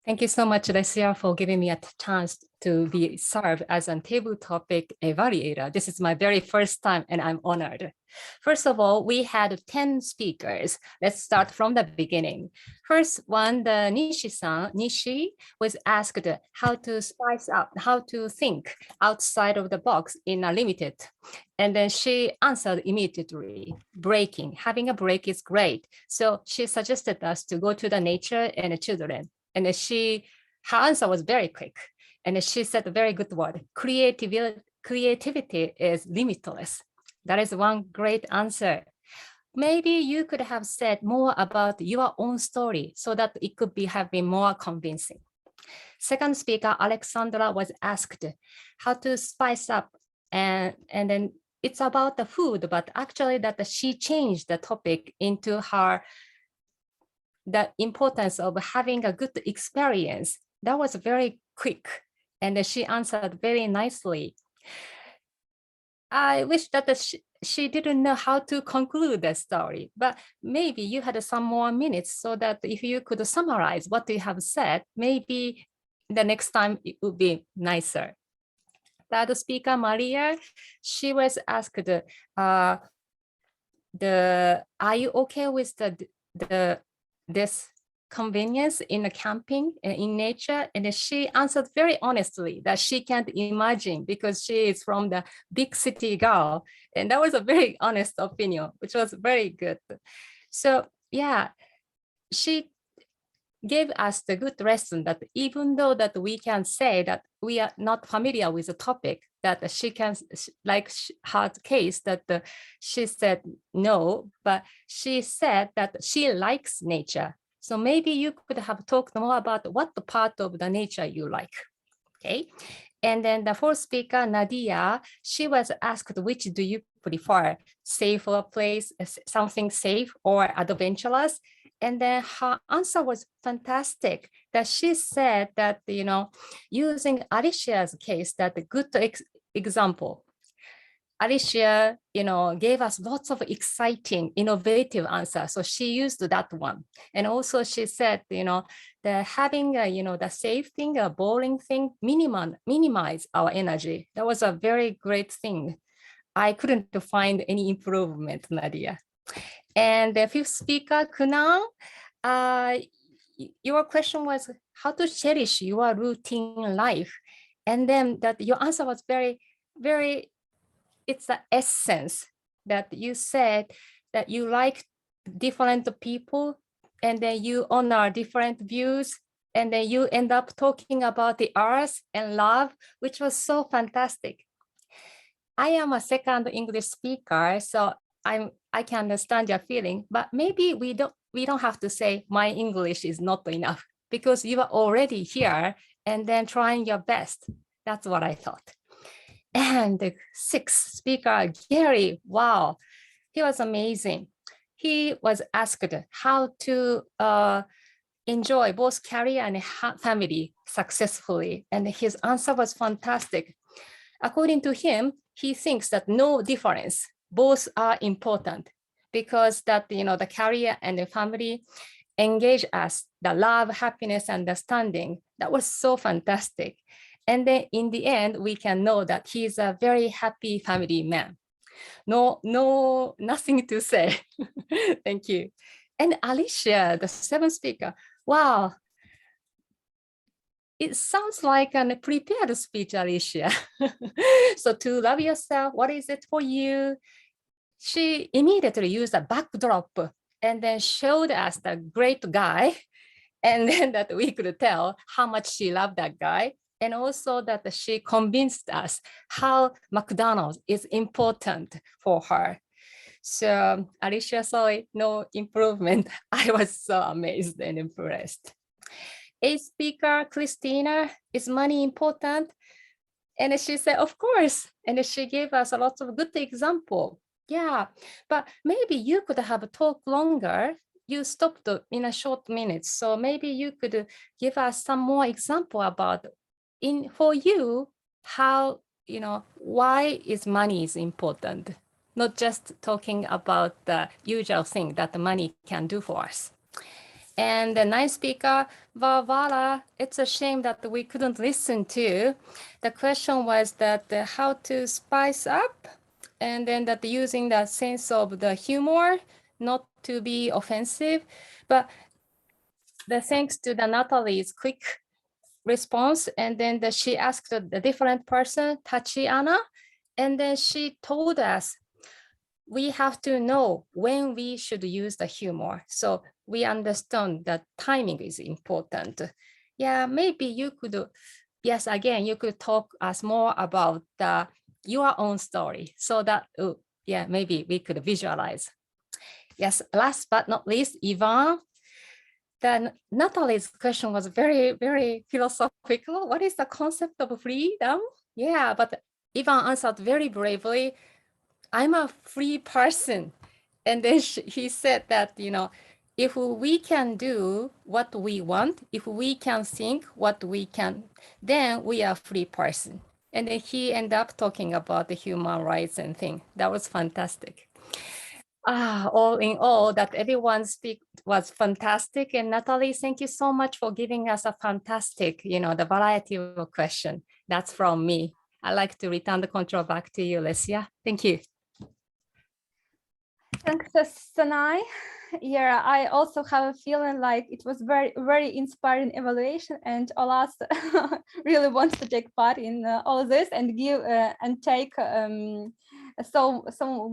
Thank you so much, Alicia, for giving me a chance to be served as a table topic evaluator. This is my very first time and I'm honored. First of all, we had 10 speakers. Let's start from the beginning. First one, the Nishi was asked how to spice up, how to think outside of the box in a limited. And then she answered immediately, breaking. Having a break is great. So she suggested us to go to the nature and the children. And her answer was very quick. And she said a very good word, creativity is limitless. That is one great answer. Maybe you could have said more about your own story so that it could have been more convincing. Second speaker, Alexandra, was asked how to spice up. And then it's about the food, but actually that she changed the topic into the importance of having a good experience. That was very quick, and she answered very nicely. I wish that she didn't know how to conclude the story, but maybe you had some more minutes so that if you could summarize what you have said, maybe the next time it would be nicer. The other speaker, Maria, she was asked, are you okay with this convenience in the camping in nature? And she answered very honestly that she can't imagine because she is from the big city girl. And that was a very honest opinion, which was very good. So yeah, she gave us the good lesson that even though that we can say that we are not familiar with the topic, that she can, like her case, that she said no, but she said that she likes nature. So maybe you could have talked more about what the part of the nature you like, okay? And then the fourth speaker, Nadia, she was asked, which do you prefer? Safer place, something safe or adventurous? And then her answer was fantastic, that she said that, using Alicia's case, that a good example. Alicia, gave us lots of exciting, innovative answers. So she used that one. And also she said, the having, the safe thing, a boring thing, minimize our energy. That was a very great thing. I couldn't find any improvement, Nadia. And the fifth speaker, Kunal, your question was how to cherish your routine life. And then that your answer was very, very, it's the essence that you said that you like different people and then you honor different views and then you end up talking about the earth and love, which was so fantastic. I am a second English speaker, so I can understand your feeling, but maybe we don't have to say my English is not enough because you are already here and then trying your best. That's what I thought. And the sixth speaker, Gary, wow, he was amazing. He was asked how to enjoy both career and family successfully, and his answer was fantastic. According to him, he thinks that no difference, both are important because that, the career and the family engage us, the love, happiness, understanding. That was so fantastic. And then in the end, we can know that he's a very happy family man. No, nothing to say. Thank you. And Alicia, the seventh speaker, wow. It sounds like a prepared speech, Alicia. So to love yourself, what is it for you? She immediately used a backdrop and then showed us the great guy. And then that we could tell how much she loved that guy. And also that she convinced us how McDonald's is important for her. So Alicia, sorry, no improvement. I was so amazed and impressed. A speaker, Christina, is money important? And she said, of course. And she gave us a lot of good example. Yeah, but maybe you could have talked longer. You stopped in a short minute. So maybe you could give us some more example about for you, how, why is money is important? Not just talking about the usual thing that the money can do for us. And the ninth speaker, Varvara, it's a shame that we couldn't listen to. The question was that how to spice up, and then that using the sense of the humor, not to be offensive. But thanks to the Nataly's quick response, and then she asked the different person, Tatiana, and then she told us, we have to know when we should use the humor. So we understand that timing is important. Yeah, maybe you could, yes, again, you could talk us more about your own story so that, yeah, maybe we could visualize. Yes, last but not least, Ivan. Then Nataly's question was very, very philosophical. What is the concept of freedom? Yeah, but Ivan answered very bravely, I'm a free person. And then he said that, if we can do what we want, if we can think what we can, then we are a free person. And then he ended up talking about the human rights and things. That was fantastic. All in all, that everyone speak was fantastic. And Nataly, thank you so much for giving us a fantastic, the variety of question. That's from me. I'd like to return the control back to you, Alicia. Thank you. Thanks, Sanai. Yeah, I also have a feeling like it was very, very inspiring evaluation, and Olas really wants to take part in all of this and give and take some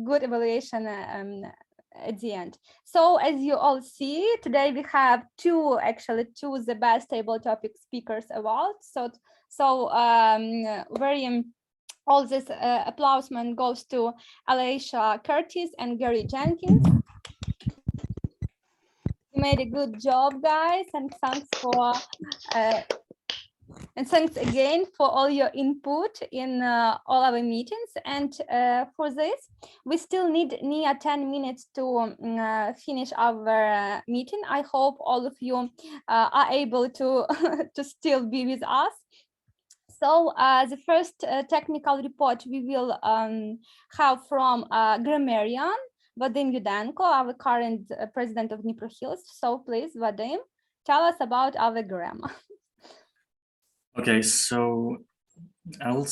good evaluation at the end. So as you all see, today we have two the best table topic speakers awards. So very all this applaudisement goes to Alicia Curtis and Gary Jenkins. You made a good job, guys, and thanks for and thanks again for all your input in all our meetings. And for this, we still need near 10 minutes to finish our meeting. I hope all of you are able to to still be with us. So the first technical report we will have from grammarian Vadim Yudenko, our current president of DniproHills. So please, Vadim, tell us about our grammar. Okay, so I'll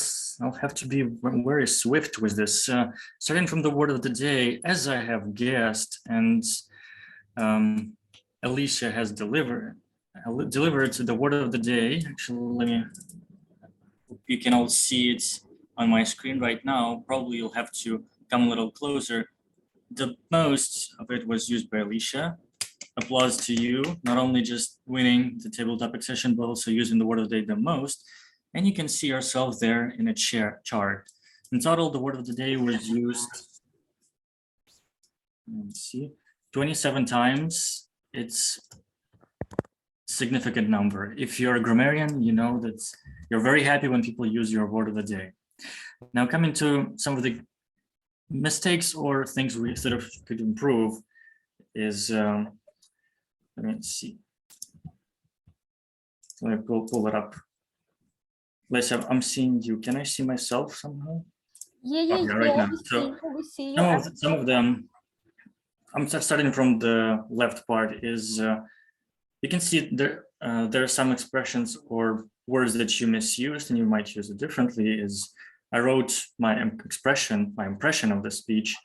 have to be very swift with this. Starting from the word of the day, as I have guessed, and Alicia has delivered the word of the day. Actually, you can all see it on my screen right now. Probably you'll have to come a little closer. The most of it was used by Alicia. Applause to you, not only just winning the table topic session, but also using the word of the day the most. And you can see yourself there in a chart. In total, the word of the day was used, let's see, 27 times. It's a significant number. If you're a grammarian, you know that you're very happy when people use your word of the day. Now, coming to some of the mistakes or things we sort of could improve is, let me see. Let me pull it up. Alicia, I'm seeing you. Can I see myself somehow? Yeah, right now. So we see you. some of them, I'm starting from the left part, is you can see there are some expressions or words that you misused and you might use it differently. Is I wrote my impression of the speech,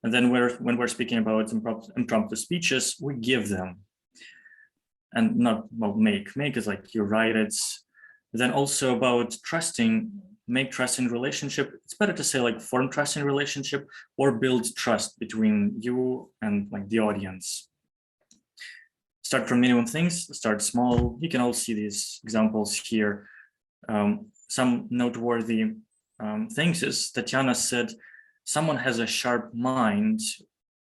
and then when we're speaking about impromptu speeches, we give them, and not about make. Make is like you write it. Then also about trusting, make trusting relationship. It's better to say like form trusting relationship or build trust between you and like the audience. Start from minimum things, start small. You can all see these examples here. some noteworthy things is Tatiana said, someone has a sharp mind,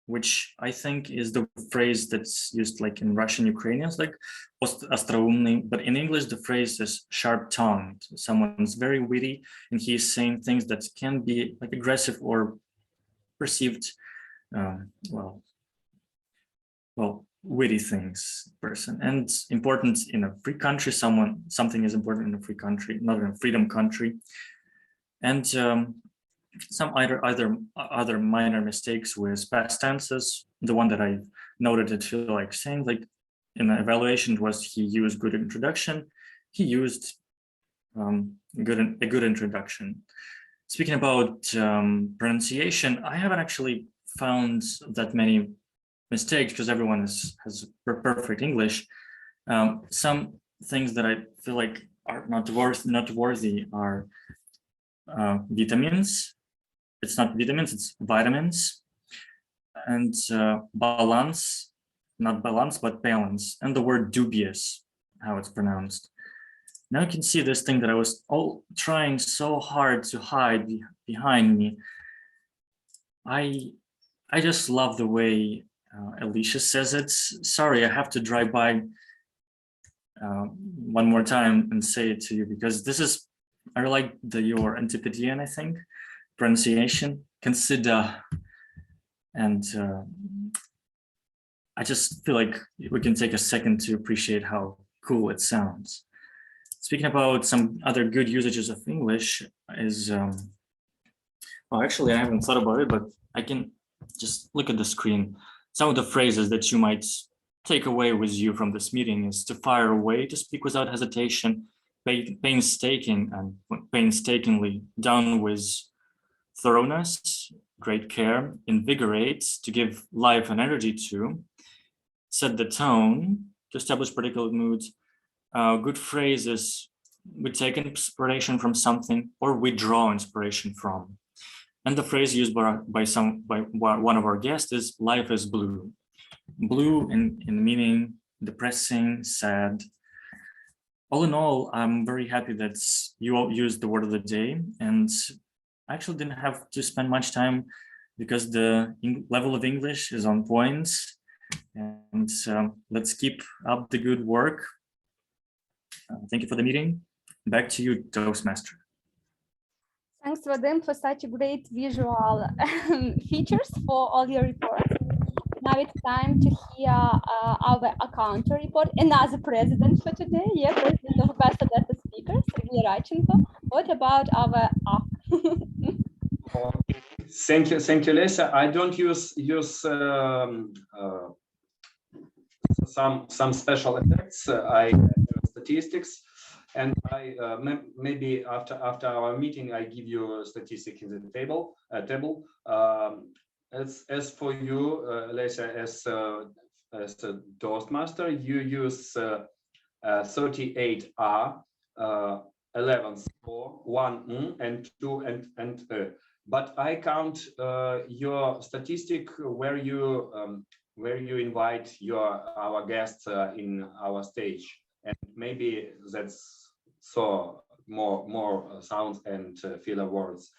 which I think is the phrase that's used like in Russian, Ukrainians, like остроумный, but in English, the phrase is sharp-tongued. Someone's very witty and he's saying things that can be like aggressive or perceived, witty things person. And important in a free country, something is important in a free country, not in a freedom country. And some other minor mistakes with past tenses. The one that I noted it feel like saying, like in the evaluation was he used good introduction. He used a good introduction. Speaking about pronunciation, I haven't actually found that many mistakes because everyone has perfect English. Some things that I feel like are not worthy are vitamins. It's not vitamins, it's vitamins. And balance, not balance, but balance. And the word dubious, how it's pronounced. Now you can see this thing that I was trying so hard to hide behind me. I just love the way Alicia says it. Sorry, I have to drive by one more time and say it to you because this is, I like your Antipodean, I think, pronunciation, consider, and I just feel like we can take a second to appreciate how cool it sounds. Speaking about some other good usages of English is, well, actually I haven't thought about it, but I can just look at the screen. Some of the phrases that you might take away with you from this meeting is to fire away, to speak without hesitation, painstakingly, done with thoroughness, great care, invigorate, to give life and energy to, set the tone, to establish particular moods. Good phrases, we take inspiration from something or we draw inspiration from. And the phrase used by one of our guests is life is blue. Blue in meaning depressing, sad. All in all, I'm very happy that you all used the word of the day, and I actually didn't have to spend much time because the level of English is on point. And let's keep up the good work. Thank you for the meeting. Back to you, Toastmaster. Thanks, Vadim, for such great visual features for all your reports. Now it's time to hear our accountant report. Another president for today, president of Best Odesa Speakers, Sergey Radchenko. What about our Thank you, Alicia. I don't use some special effects. I use statistics, and I maybe after our meeting I give you a statistic in the table. As for you, Alicia, as a Toastmaster, you use 38R, 11 score, 1 and 2 and but I count your statistic where you invite our guests in our stage, and maybe that's so more sounds and filler words.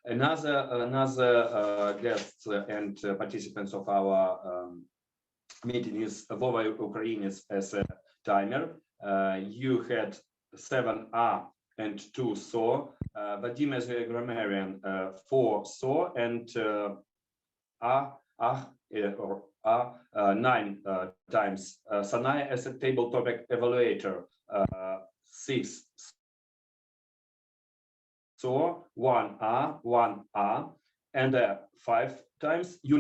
Another guests and participants of our meeting is Vova Ukrainians as a timer. You had 7R and 2 so. Vadim as a grammarian 4 so and 9 times. Sanaya as a table topic evaluator 6 so 1R, and 5 times. You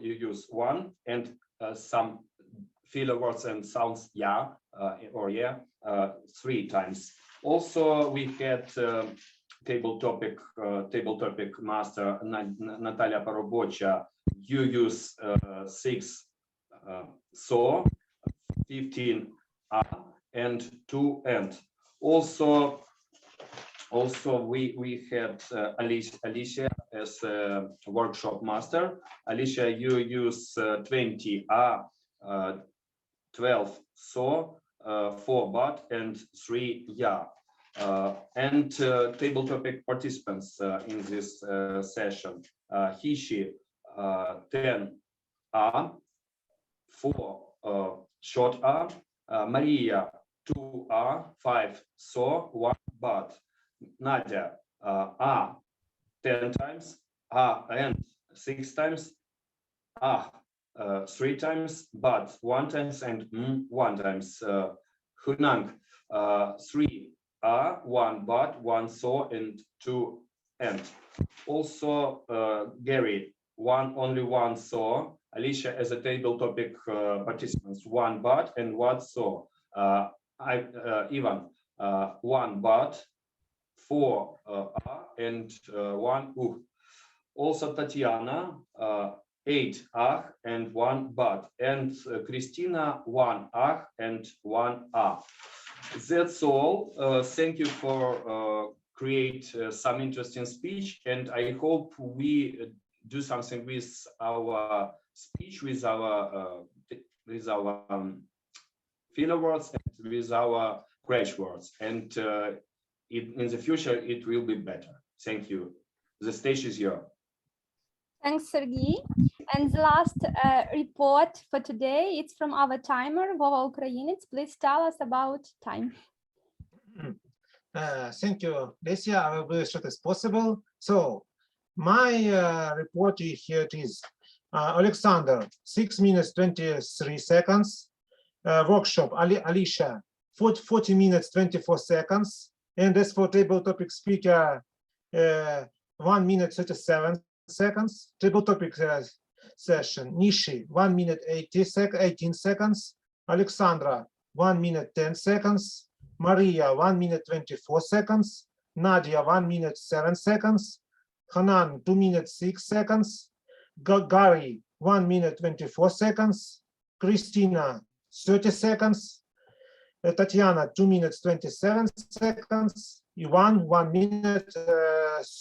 use 1 and some filler words and sounds or 3 times. Also, we had table topic master Nataly Parubocha. You use 6 so, 15 and 2 and. Also, we had Alicia as a workshop master. Alicia, you use 20 12 so, 4 but and 3 and table topic participants in this session. He, she, 10 A, 4 short A, Maria 2 A, 5 so, 1 but, Nadia A 10 times, A and 6 times, A 3 times, but 1 times, and 1 times. Hunang 3 A, 1 but, 1 so, and 2 and. Also Gary only one so. Alicia as a table topic participants 1 but and 1 so. Ivan 1 but, 4 and 1 Also Tatiana 8 and 1 but, and Christina 1 and 1 That's all. Thank you for create some interesting speech, and I hope we do something with our speech, with our filler words, and with our crash words, and in the future it will be better. Thank you. The stage is yours. Thanks, Sergey. And the last report for today, it's from our timer, Vova Ukrainets. Please tell us about time. Thank you, Alicia. I will be as short as possible. So my report here it is. Oleksandr, 6 minutes 23 seconds. Workshop, Alicia, 40 minutes 24 seconds. And as for table topic speaker, 1 minute 37 seconds. Table topic session, Nishi, 1 minute 18 seconds. Alexandra, 1 minute 10 seconds. Maria, 1 minute 24 seconds. Nadia, 1 minute 7 seconds. Hanan, 2 minutes 6 seconds. Gary, 1 minute 24 seconds. Christina, 30 seconds. Tatiana, 2 minutes 27 seconds. Ivan, 1 minute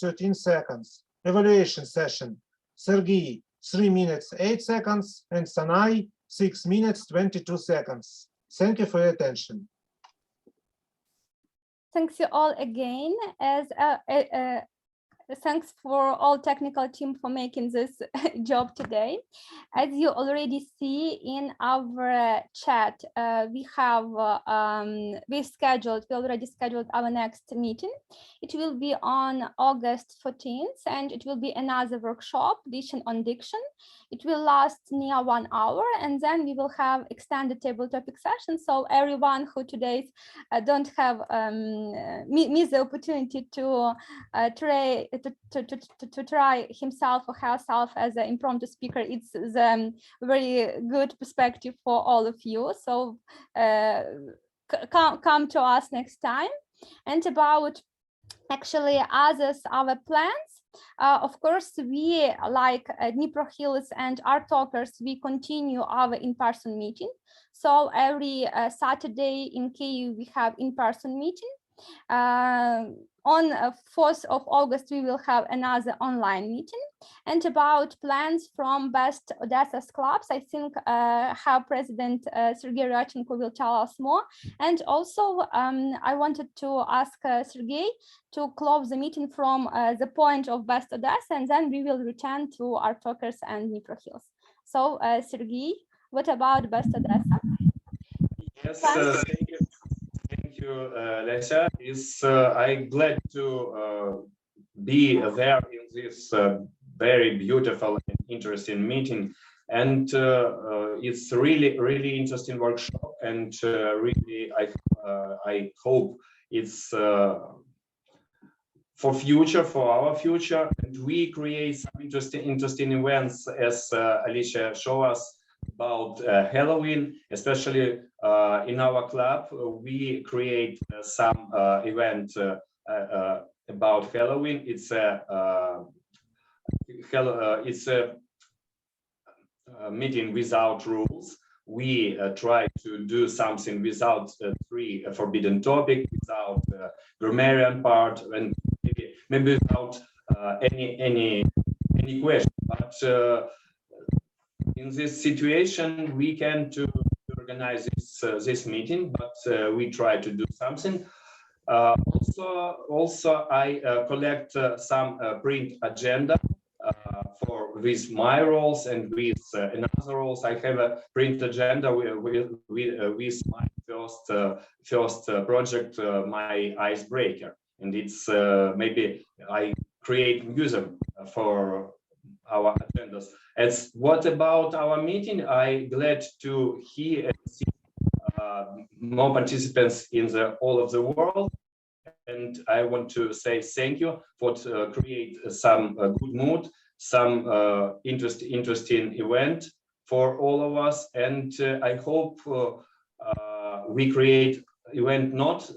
13 seconds. Evaluation session, Sergey, 3 minutes 8 seconds, and Sanai, 6 minutes 22 seconds. Thank you for your attention. Thanks you all again. Thanks for all technical team for making this job today. As you already see in our chat, we already scheduled our next meeting. It will be on August 14th, and it will be another workshop, Diction on Diction. It will last near 1 hour, and then we will have extended table topic session. So everyone who today don't have miss the opportunity to try himself or herself as an impromptu speaker, it's the very good perspective for all of you. So come to us next time. And about actually our plans, of course, we like DniproHills and ArtTalkers, we continue our in-person meeting. So every Saturday in Kyiv we have in-person meeting. On 4th of August, we will have another online meeting. And about plans from Best Odesa's clubs, I think how President Sergey Ryachenko will tell us more. And also, I wanted to ask Sergey to close the meeting from the point of Best Odesa, and then we will return to ArtTalkers and DniproHills. So, Sergey, what about Best Odesa? Yes, thank you. Thank you, Alicia. I'm glad to be there in this very beautiful and interesting meeting. And it's really interesting workshop. And really, I hope it's for our future. And we create some interesting events, as Alicia showed us, about Halloween, especially in our club. We create some event about Halloween. It's a meeting without rules. We try to do something without 3 forbidden topics, without grammarian part, and maybe without any question. But in this situation, we can organize this meeting, but we try to do something. Also, I collect some print agenda for with my roles and with another roles. I have a print agenda with my first project, my icebreaker, and it's maybe I create museum for our agendas. As what about our meeting? I glad to hear and see more participants in all of the world, and I want to say thank you for create some good mood, some interesting event for all of us, and I hope we create event not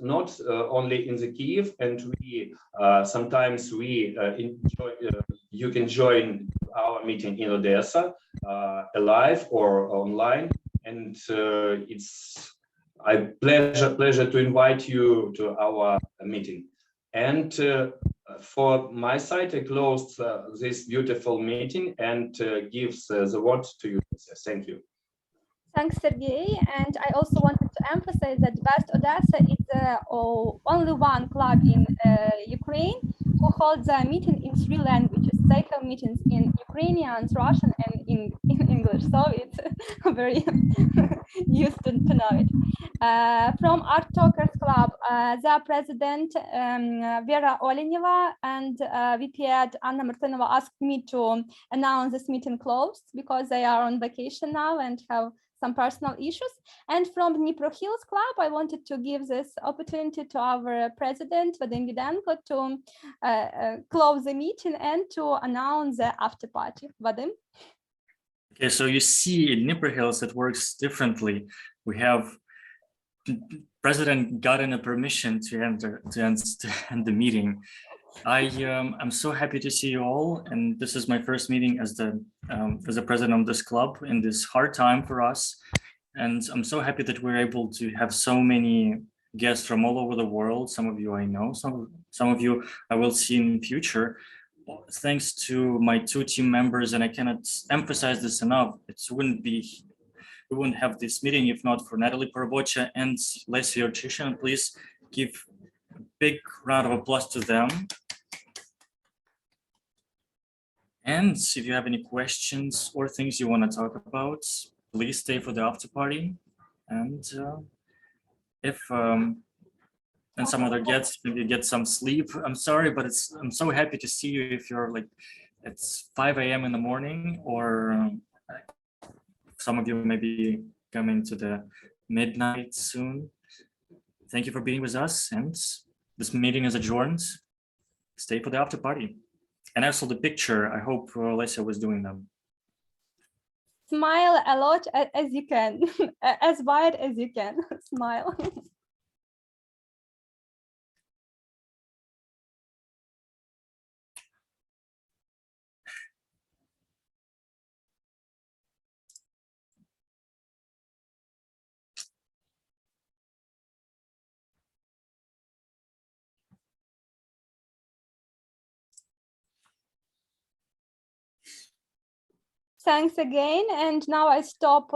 only in the Kyiv, and we sometimes we enjoy. You can join our meeting in Odesa, alive or online, and it's a pleasure to invite you to our meeting. And for my side, I close this beautiful meeting and gives the word to you. Thank you. Thanks, Sergey. And I also wanted to emphasize that West Odesa is only one club in Ukraine who holds a meeting in 3 languages. They have meetings in Ukrainian, Russian, and in English. So it's very used to know it. From ArtTalkers Club, the president, Vera Oleneva, and VP Anna Martinova asked me to announce this meeting closed because they are on vacation now and have some personal issues. And from DniproHills Club, I wanted to give this opportunity to our president, Vadim Videnko, to close the meeting and to announce the after party. Vadim? Okay, so you see in DniproHills it works differently. We have president gotten a permission to end the meeting. I'm so happy to see you all, and this is my first meeting as the president of this club in this hard time for us. And I'm so happy that we're able to have so many guests from all over the world. Some of you I know, some of you I will see in the future. Thanks to my 2 team members, and I cannot emphasize this enough. We wouldn't have this meeting if not for Nataly, Parubocha, and Alicia Curtis. Please give a big round of applause to them. And if you have any questions or things you want to talk about, please stay for the after party. And if and some other guests, maybe get some sleep. I'm sorry, but I'm so happy to see you if you're like, it's 5 a.m. in the morning, or some of you may be coming to the midnight soon. Thank you for being with us, and this meeting is adjourned. Stay for the after party. And also the picture, I hope Alicia was doing them. Smile a lot as you can, as wide as you can, smile. Thanks again, and now I stop